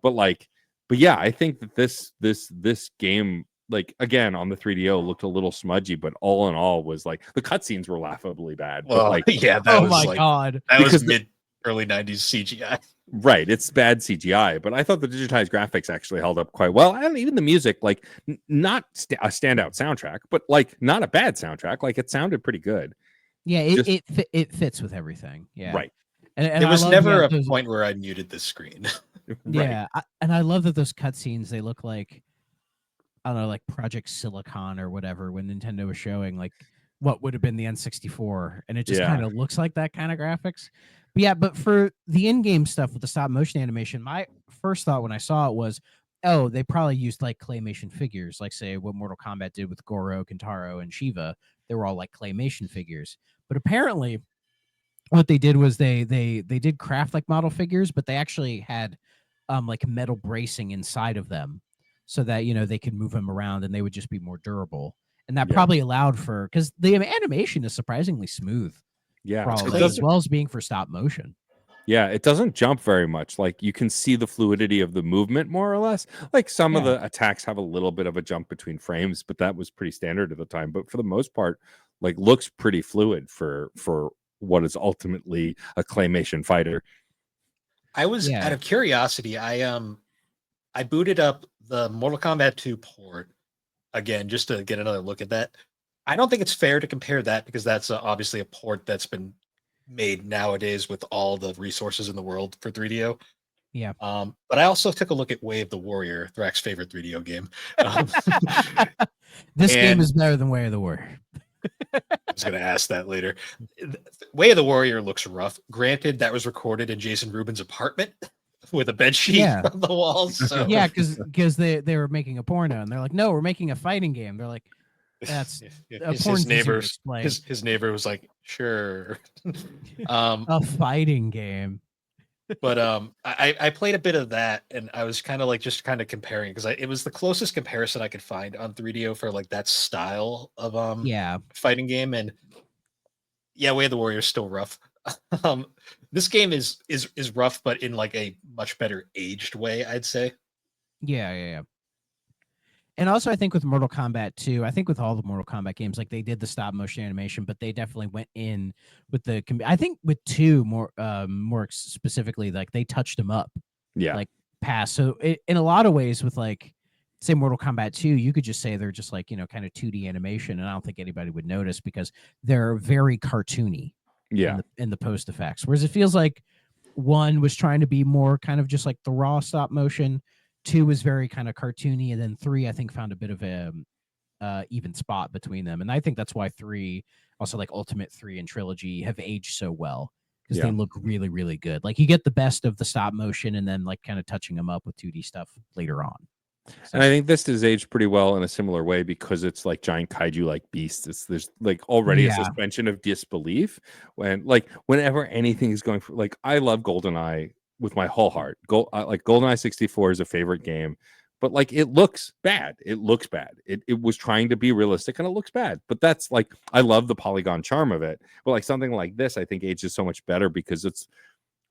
But yeah, I think that this game, like, again, on the 3DO looked a little smudgy, but all in all was like the cutscenes were laughably bad. Well, But like, yeah, that Oh was my like god. that because was mid early 90s CGI. right, it's bad CGI, but I thought the digitized graphics actually held up quite well, and even the music, like not a standout soundtrack, but like not a bad soundtrack. Like it sounded pretty good. Yeah, Just it fits with everything. Yeah. right, And There I was love never a those, point where I muted the screen. right, yeah, and I love that those cutscenes, they look like, I don't know, like Project Silicon or whatever, when Nintendo was showing like what would have been the N64, and it just kind yeah, of looks like that kind of graphics. But yeah, but for the in-game stuff with the stop motion animation, my first thought when I saw it was, oh, they probably used like claymation figures, like say what Mortal Kombat did with Goro, Kintaro, and Shiva. They were all like claymation figures. But apparently what they did was they did craft like model figures, but they actually had like metal bracing inside of them so that they could move them around and they would just be more durable. And that yeah, probably allowed for, because the animation is surprisingly smooth for yeah. all It's of that, as clean. well as being for stop motion. Yeah, it doesn't jump very much. Like you can see the fluidity of the movement more or less. Like some of Yeah. the attacks have a little bit of a jump between frames, but that was pretty standard at the time. But for the most part, like looks pretty fluid for what is ultimately a claymation fighter. I was Yeah. out of curiosity. I booted up the Mortal Kombat 2 port again just to get another look at that. I don't think it's fair to compare that because that's obviously a port that's been made nowadays with all the resources in the world for 3DO. Yeah. But I also took a look at Way of the Warrior, Thrax's favorite 3DO game. This game and- is better than Way of the Warrior. I was going to ask that later. Way of the Warrior looks rough. Granted, that was recorded in Jason Rubin's apartment with a bed sheet Yeah. on the walls. So Yeah, because they were making a porno and they're like, no, we're making a fighting game. They're like, that's his neighbor. His neighbor was like, sure. A fighting game. But I played a bit of that and I was kind of like just kind of comparing because it was the closest comparison I could find on 3DO for like that style of Yeah. fighting game. And yeah, Way of the Warrior is still rough. This game is rough, but in like a much better aged way, I'd say. Yeah. And also, I think with Mortal Kombat 2, I think with all the Mortal Kombat games, like they did the stop motion animation, but they definitely went in with the. I think with 2 more specifically, like they touched them up, Yeah. like past. So in a lot of ways, with like say Mortal Kombat 2, you could just say they're just like kind of 2D animation, and I don't think anybody would notice because they're very cartoony. Yeah. In the post effects, whereas it feels like 1 was trying to be more kind of just like the raw stop motion. 2 was very kind of cartoony, and then 3 I think found a bit of a even spot between them, and I think that's why 3, also like Ultimate 3 and Trilogy, have aged so well because they look really, really good. Like you get the best of the stop motion, and then like kind of touching them up with 2D stuff later on. So, And I think this is aged pretty well in a similar way because it's like giant kaiju like beasts. There's like already a suspension of disbelief whenever anything is going for, like I love GoldenEye with my whole heart. Like GoldenEye 64 is a favorite game, but like it looks bad. It looks bad. It was trying to be realistic and it looks bad. But that's like, I love the polygon charm of it. But like something like this, I think ages so much better because it's,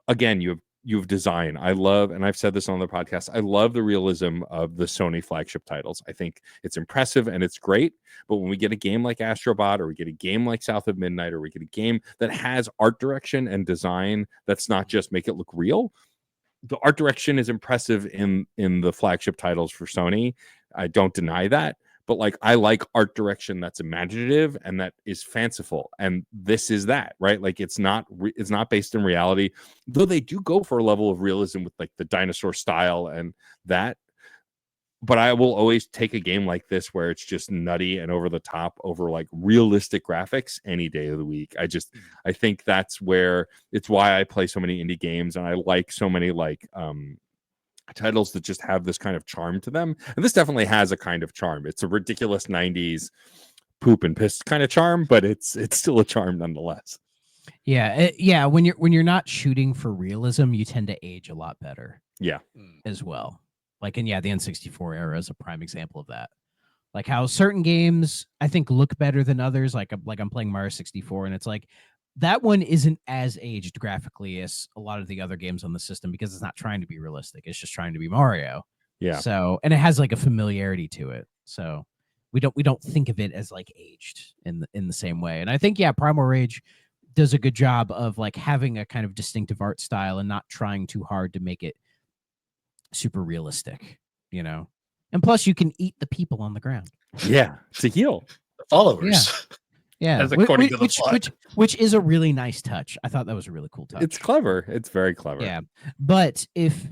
again, you have design. I love, and I've said this on the podcast, I love the realism of the Sony flagship titles. I think it's impressive and it's great. But when we get a game like Astrobot, or we get a game like South of Midnight, or we get a game that has art direction and design that's not just make it look real, the art direction is impressive in the flagship titles for Sony. I don't deny that. But like, I like art direction that's imaginative and that is fanciful, and this is that, right? Like, it's not based in reality, though they do go for a level of realism with like the dinosaur style and that. But I will always take a game like this where it's just nutty and over the top over like realistic graphics any day of the week. I think that's where it's why I play so many indie games, and I like so many like titles that just have this kind of charm to them. And this definitely has a kind of charm. It's a ridiculous 90s poop and piss kind of charm, but it's still a charm nonetheless. Yeah, when you're not shooting for realism, you tend to age a lot better. Yeah. As well. Like, and yeah, the N64 era is a prime example of that. Like how certain games I think look better than others. Like I'm playing Mario 64, and it's like that one isn't as aged graphically as a lot of the other games on the system because it's not trying to be realistic. It's just trying to be Mario. Yeah. So, and it has like a familiarity to it. So we don't think of it as like aged in the same way. And I think, yeah, Primal Rage does a good job of like having a kind of distinctive art style and not trying too hard to make it super realistic, you know. And plus you can eat the people on the ground. Yeah. To heal the followers. Yeah. As according to the plot. Which is a really nice touch. I thought that was a really cool touch. It's clever. It's very clever. Yeah. But if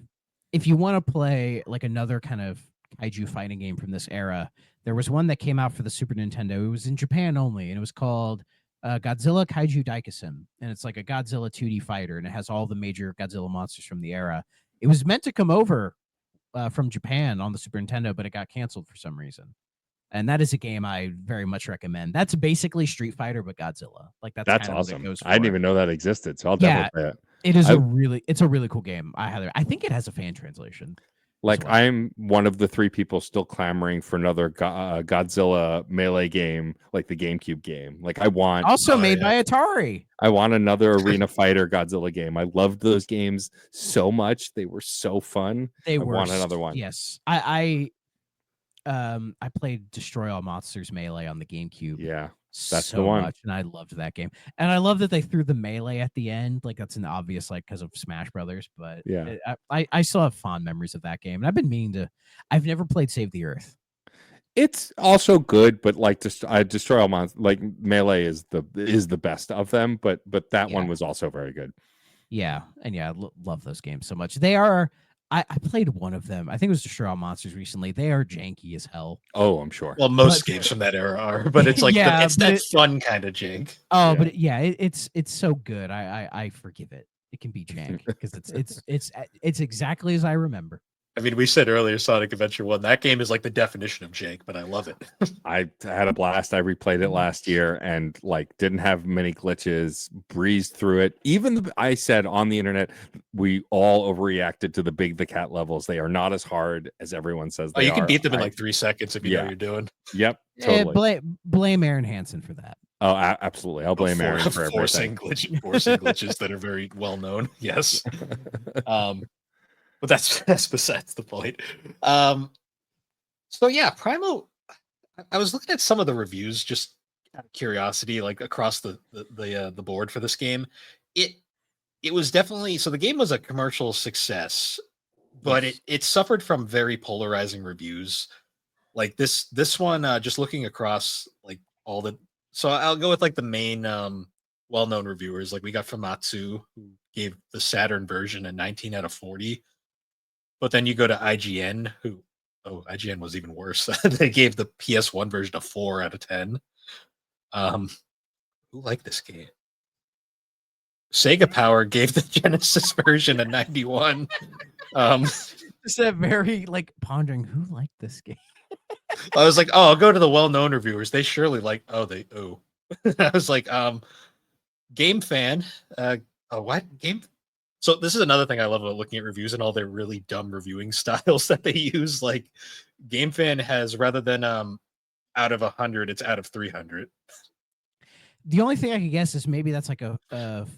you want to play like another kind of kaiju fighting game from this era, there was one that came out for the Super Nintendo. It was in Japan only, and it was called Godzilla Kaiju Daikessen. And it's like a Godzilla 2D fighter, and it has all the major Godzilla monsters from the era. It was meant to come over from Japan on the Super Nintendo, but it got canceled for some reason. And that is a game I very much recommend. That's basically Street Fighter, but Godzilla. Like that's kind of awesome. What it goes for. I didn't even know that existed, so I'll definitely play it. It's a really cool game. I think it has a fan translation. Like, well, I'm one of the 3 people still clamoring for another Godzilla Melee game, like the GameCube game. Like, I want also made by Atari. I want another Arena Fighter Godzilla game. I loved those games so much; they were so fun. I want another one. Yes, I played Destroy All Monsters Melee on the GameCube. Yeah, that's so the one. Much, and I loved that game. And I love that they threw the melee at the end. Like that's an obvious, like because of Smash Brothers. But yeah, I still have fond memories of that game. And I've been meaning to. I've never played Save the Earth. It's also good, but like Destroy All Monsters, like Melee is the best of them. But that one was also very good. Yeah, and yeah, I love those games so much. They are. I played one of them. I think it was Destroy All Monsters recently. They are janky as hell. Oh, I'm sure. Well, most games from that era are, but it's like it's that fun kind of jank. Oh, but it's so good. I forgive it. It can be jank because it's exactly as I remember. I mean, we said earlier Sonic Adventure 1. That game is like the definition of jank, but I love it. I had a blast. I replayed it last year and like didn't have many glitches, breezed through it. Even I said on the internet, we all overreacted to the cat levels. They are not as hard as everyone says they are. You can beat them in like 3 seconds if you know what you're doing. Yep, totally. Blame Aaron Hansen for that. Oh, absolutely. I'll blame Aaron for forcing glitches that are very well known. Yes. But that's besides the point. So yeah, Primal. I was looking at some of the reviews just out of curiosity, like across the board for this game. It was definitely so the game was a commercial success, but it suffered from very polarizing reviews. Like this one, just looking across like all the. So I'll go with like the main well-known reviewers. Like we got Famitsu, who gave the Saturn version a 19 out of 40. But then you go to IGN, IGN was even worse. They gave the PS1 version a 4 out of 10. Who liked this game? Sega Power gave the Genesis version a 91. It's a very like pondering who liked this game. I was like, I'll go to the well-known reviewers. They surely like. I was like, Game Fan. What game? So this is another thing I love about looking at reviews and all their really dumb reviewing styles that they use. Like GameFan has, rather than out of 100, it's out of 300. The only thing I could guess is maybe that's like a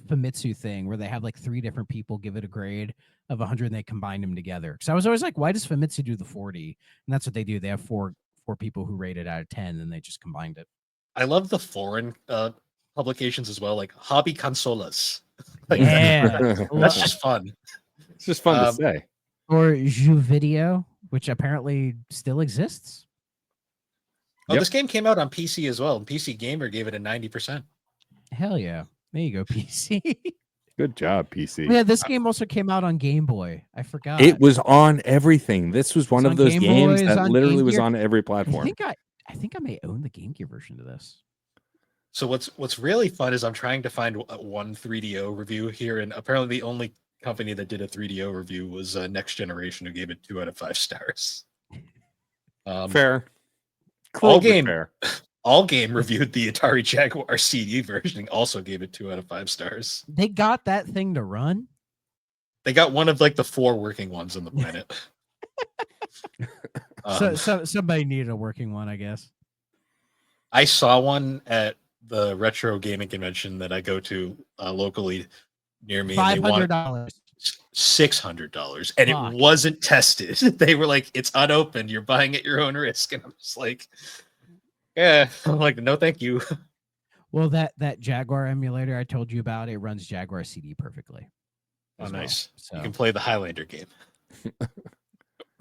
Famitsu thing where they have like 3 different people give it a grade of 100 and they combine them together. Because I was always like, why does Famitsu do the 40? And that's what they do. They have four people who rate it out of 10 and they just combined it. I love the foreign publications as well, like Hobby Consolas. Like, Yeah. that's just fun. It's just fun to say. Or Jeux Video, which apparently still exists. Oh, Yep. this game came out on PC as well, and PC Gamer gave it a 90%. Hell yeah. There you go, PC. Good job, PC. Yeah, this game also came out on Game Boy. I forgot. It was on everything. This was one It's of on those Game games Boy, it's that on literally Game was Gear. on every I platform. think I may own the Game Gear version of this. So what's really fun is I'm trying to find one 3DO review here, and apparently the only company that did a 3DO review was Next Generation, who gave it 2 out of 5 stars. Fair. All Cruel, but Game fair. All Game reviewed the Atari Jaguar CD version, and also gave it 2 out of 5 stars. They got that thing to run. They got one of like the 4 working ones on the planet. So somebody needed a working one, I guess. I saw one at the retro gaming convention that I go to locally near me. And they wanted $500. $600, and Fuck. it wasn't tested. They were like, "It's unopened. You're buying at your own risk." And I'm just like, "Yeah." I'm like, "No, thank you." Well, that Jaguar emulator I told you about, it runs Jaguar CD perfectly. Oh, as well. nice. So You can play the Highlander game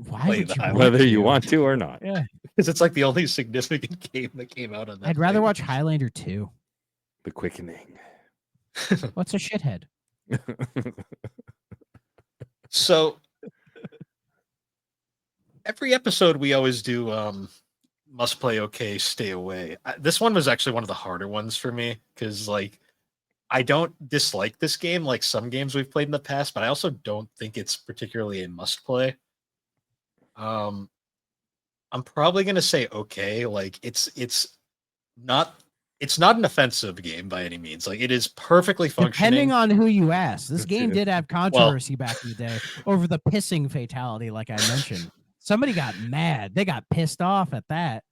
why play would the you Highlander. Whether you want to or not. Yeah, because it's like the only significant game that came out on that. I'd rather thing. watch Highlander 2. The quickening. What's a shithead? So every episode we always do must play okay, stay away. This one was actually one of the harder ones for me because like I don't dislike this game like some games we've played in the past, but I also don't think it's particularly a must play. I'm probably gonna say okay. Like it's not an offensive game by any means. Like it is perfectly functioning. Depending on who you ask, this game did have controversy back in the day over the pissing fatality, like I mentioned. Somebody got mad. They got pissed off at that.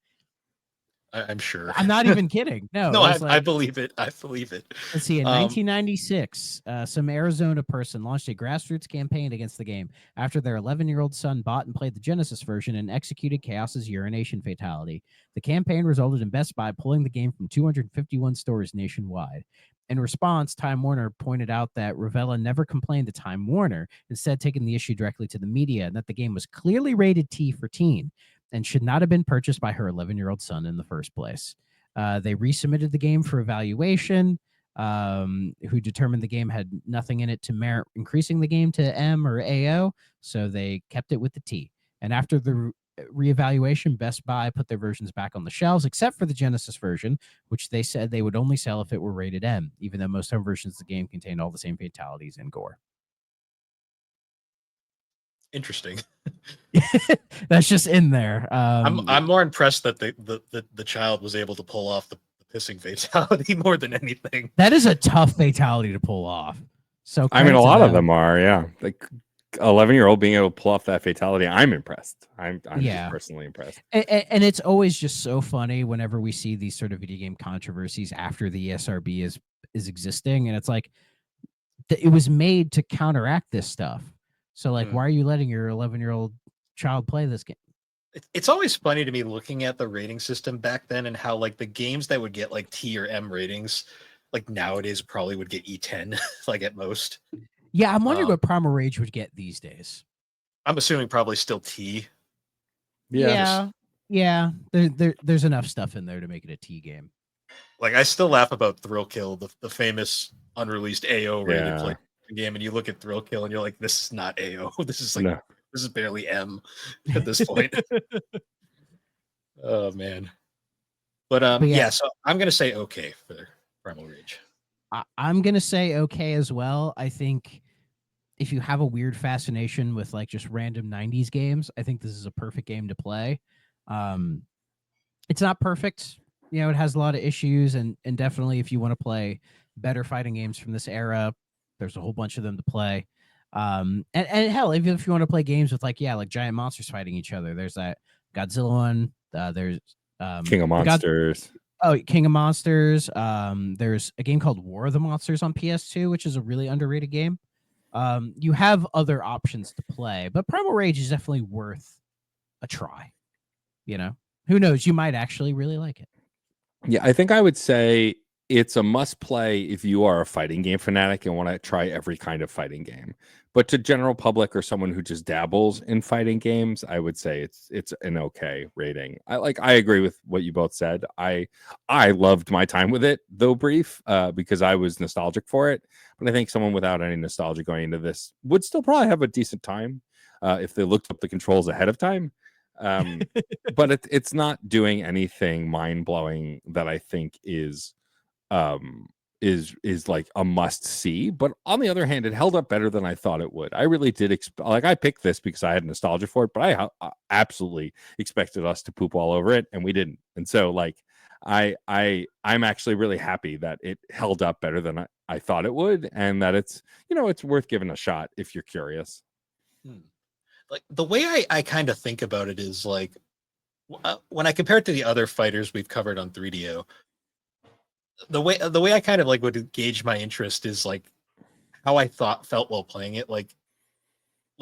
I'm sure. I'm not even kidding. No, No, it's I believe it. I believe it. Let's see. In 1996, some Arizona person launched a grassroots campaign against the game after their 11-year-old son bought and played the Genesis version and executed Chaos's urination fatality. The campaign resulted in Best Buy pulling the game from 251 stores nationwide. In response, Time Warner pointed out that Ravella never complained to Time Warner, instead taking the issue directly to the media, and that the game was clearly rated T for teen and should not have been purchased by her 11-year-old son in the first place. They resubmitted the game for evaluation, who determined the game had nothing in it to merit increasing the game to M or AO, so they kept it with the T. And after the reevaluation, Best Buy put their versions back on the shelves, except for the Genesis version, which they said they would only sell if it were rated M, even though most home versions of the game contained all the same fatalities and gore. Interesting. That's just in there. I'm more impressed that the child was able to pull off the pissing fatality more than anything. That is a tough fatality to pull off. So I mean, credit a to lot of them. them are, yeah. Like 11-year-old being able to pull off that fatality, I'm impressed. I'm Yeah. just personally impressed. And it's always just so funny whenever we see these sort of video game controversies after the ESRB is existing, and it's like it was made to counteract this stuff. So like, why are you letting your 11-year-old child play this game? It's always funny to me looking at the rating system back then and how like the games that would get like T or M ratings, like nowadays probably would get E10, like at most. Yeah, I'm wondering what Primal Rage would get these days. I'm assuming probably still T. Yeah. There's enough stuff in there to make it a T game. Like I still laugh about Thrill Kill, the famous unreleased AO rated play game, and you look at Thrill Kill and you're like, this is not AO. This is like this is barely M at this point. Oh man. But yeah, so I'm gonna say okay for Primal Rage. I'm gonna say okay as well. I think if you have a weird fascination with like just random 90s games, I think this is a perfect game to play. It's not perfect. You know, it has a lot of issues, and definitely if you want to play better fighting games from this era, there's a whole bunch of them to play. And hell, even if you want to play games with like giant monsters fighting each other, there's that Godzilla one. There's King of Monsters. King of Monsters. There's a game called War of the Monsters on PS2, which is a really underrated game. You have other options to play, but Primal Rage is definitely worth a try. You know, who knows? You might actually really like it. Yeah, I think I would say it's a must play if you are a fighting game fanatic and want to try every kind of fighting game. But to general public or someone who just dabbles in fighting games, I would say it's an okay rating. I agree with what you both said. I loved my time with it, though brief, because I was nostalgic for it. But I think someone without any nostalgia going into this would still probably have a decent time if they looked up the controls ahead of time. But it's not doing anything mind-blowing that I think is like a must see. But on the other hand, it held up better than I thought it would. I really did I picked this because I had nostalgia for it, but I absolutely expected us to poop all over it, and we didn't. And so like I'm actually really happy that it held up better than I thought it would, and that it's it's worth giving a shot if you're curious. Like the way I kind of think about it is like when I compare it to the other fighters we've covered on 3DO, the way I kind of like would gauge my interest is like how I felt while playing it. Like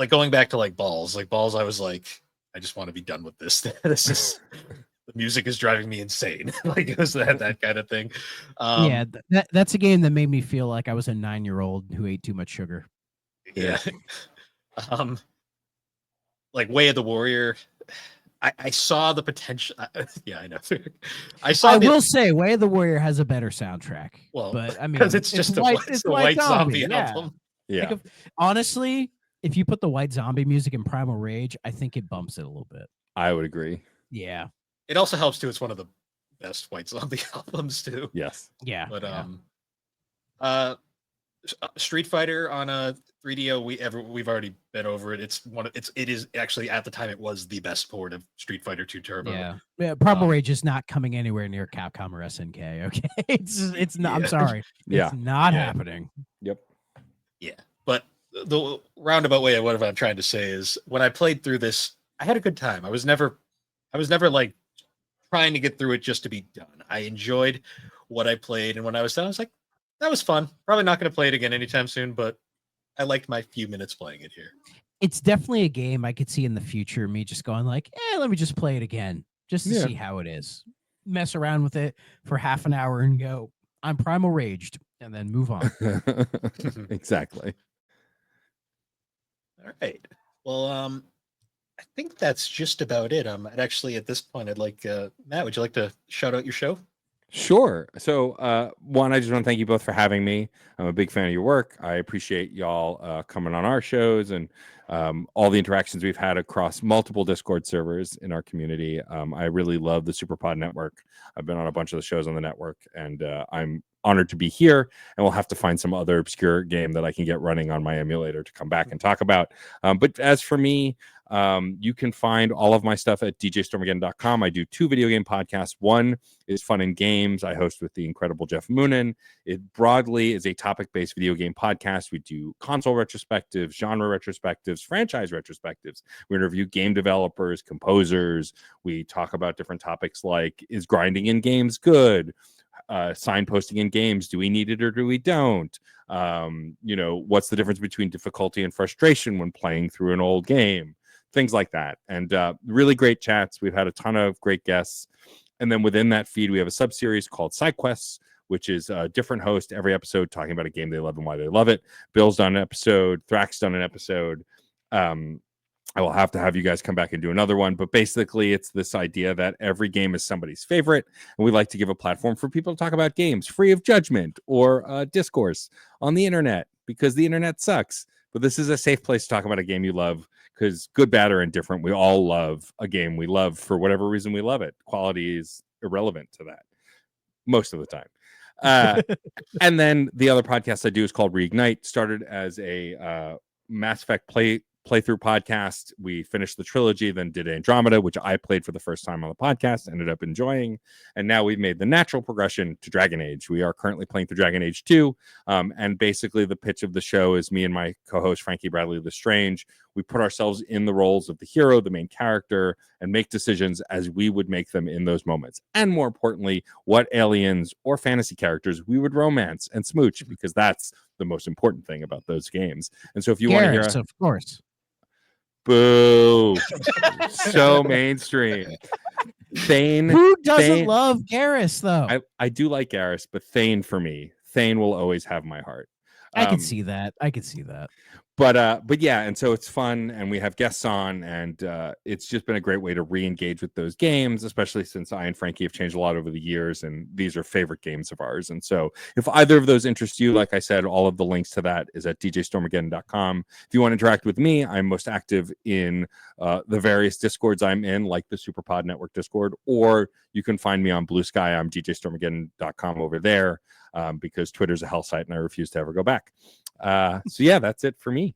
going back to like Balls, I was like, I just want to be done with this. This is the music is driving me insane. Like it was that kind of thing. That's a game that made me feel like I was a 9-year-old who ate too much sugar. Yeah. Like Way of the Warrior, I saw the potential. Yeah, I know. I will say, Way of the Warrior has a better soundtrack. Well, but I mean, because it's just the White Zombie album. Yeah. Like honestly, if you put the White Zombie music in Primal Rage, I think it bumps it a little bit. I would agree. Yeah. It also helps too. It's one of the best White Zombie albums too. Yes. Yeah. But Street Fighter on a 3DO, we've already been over it. It is actually at the time it was the best port of Street Fighter 2 Turbo. Yeah. Primal Rage is not coming anywhere near Capcom or SNK. Okay, it's not. I'm sorry. Yeah. It's not happening. Yep. Yeah, but the roundabout way of what I'm trying to say is when I played through this, I had a good time. I was never like trying to get through it just to be done. I enjoyed what I played, and when I was done, I was like, that was fun. Probably not going to play it again anytime soon, but I liked my few minutes playing it here. It's definitely a game I could see in the future me just going like, let me just play it again just to see how it is. Mess around with it for half an hour and go, I'm Primal Raged, and then move on. Exactly. All right. Well, I think that's just about it. Actually, at this point, I'd like Matt. Would you like to shout out your show? Sure. So, one, I just want to thank you both for having me. I'm a big fan of your work. I appreciate y'all coming on our shows and all the interactions we've had across multiple Discord servers in our community. I really love the Superpod network. I've been on a bunch of the shows on the network, and I'm honored to be here. And we'll have to find some other obscure game that I can get running on my emulator to come back and talk about. But as for me, you can find all of my stuff at djstormageddon.com. I do 2 video game podcasts. One is Fun and Games. I host with the incredible Jeff Moonen. It broadly is a topic-based video game podcast. We do console retrospectives, genre retrospectives, franchise retrospectives. We interview game developers, composers. We talk about different topics like, is grinding in games good? Signposting in games, do we need it or do we don't? What's the difference between difficulty and frustration when playing through an old game? Things like that. And really great chats. We've had a ton of great guests. And then within that feed, we have a sub-series called Side Quests, which is a different host every episode talking about a game they love and why they love it. Bill's done an episode. Thrax's done an episode. I will have to have you guys come back and do another one. But basically, it's this idea that every game is somebody's favorite. And we like to give a platform for people to talk about games free of judgment or discourse on the internet, because the internet sucks. But this is a safe place to talk about a game you love, because good, bad, or indifferent, we all love a game we love for whatever reason we love it. Quality is irrelevant to that most of the time. And then the other podcast I do is called Reignite. Started as a Mass Effect playthrough podcast. We finished the trilogy, then did Andromeda, which I played for the first time on the podcast, ended up enjoying. And now we've made the natural progression to Dragon Age. We are currently playing through Dragon Age 2. And basically the pitch of the show is me and my co-host, Frankie Bradley Lestrange. We put ourselves in the roles of the hero, the main character, and make decisions as we would make them in those moments. And more importantly, what aliens or fantasy characters we would romance and smooch, because that's the most important thing about those games. And so if you want to hear, Garrus, of course. boo, so mainstream. Thane, Who doesn't Thane, love Garrus though? I do like Garrus, but Thane for me, Thane will always have my heart. I can see that. I can see that. But yeah, and so it's fun, and we have guests on, and it's just been a great way to re-engage with those games, especially since I and Frankie have changed a lot over the years, and these are favorite games of ours. And so if either of those interest you, like I said, all of the links to that is at djstormageddon.com. If you want to interact with me, I'm most active in the various discords I'm in, like the Superpod Network Discord, or you can find me on Blue Sky. I'm djstormageddon.com over there, because Twitter's a hell site and I refuse to ever go back. So yeah, that's it for me.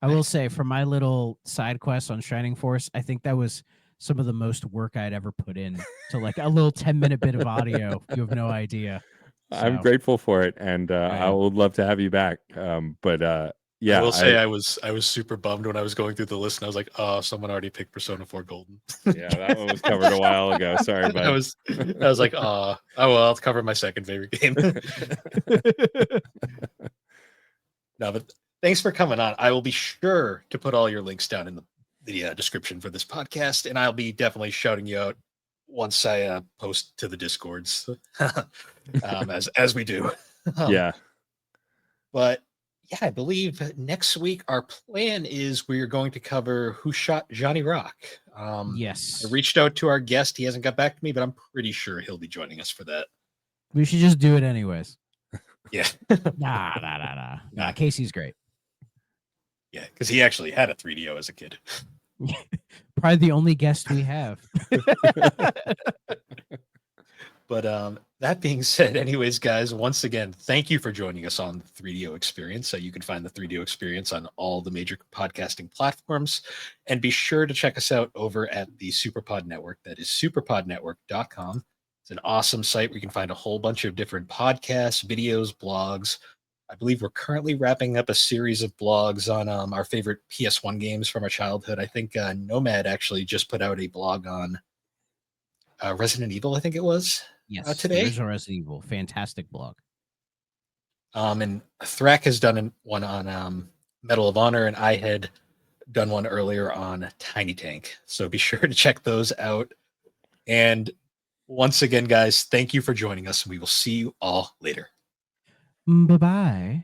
I will say, for my little side quest on Shining Force, I think that was some of the most work I'd ever put in to like a little 10-minute bit of audio. You have no idea. I'm So, grateful for it, and I would love to have you back. Yeah, I will say I was super bummed when I was going through the list, and I was like, oh, someone already picked Persona 4 Golden. yeah, that one was covered a while ago. Sorry, bud. I was like, oh well, I'll cover my second favorite game. No, but thanks for coming on. I will be sure to put all your links down in the description for this podcast, and I'll be definitely shouting you out once I post to the Discords, as we do. Yeah. But yeah, I believe next week our plan is we're going to cover Who Shot Johnny Rock. yes. I reached out to our guest. He hasn't got back to me, but I'm pretty sure he'll be joining us for that. We should just do it anyways. Yeah. Nah. Casey's great. Yeah, because he actually had a 3DO as a kid. Probably the only guest we have. But that being said, anyways, guys, once again, thank you for joining us on the 3DO Experience. So you can find the 3DO Experience on all the major podcasting platforms. And be sure to check us out over at the Superpod Network. That is superpodnetwork.com. It's an awesome site where you can find a whole bunch of different podcasts, videos, blogs. I believe we're currently wrapping up a series of blogs on our favorite PS1 games from our childhood. I think Nomad actually just put out a blog on Resident Evil, I think it was. Yes, Today. the original Resident Evil. Fantastic blog. And Thrak has done one on Medal of Honor, and I had done one earlier on Tiny Tank. So be sure to check those out. And once again, guys, thank you for joining us, and we will see you all later. Bye-bye.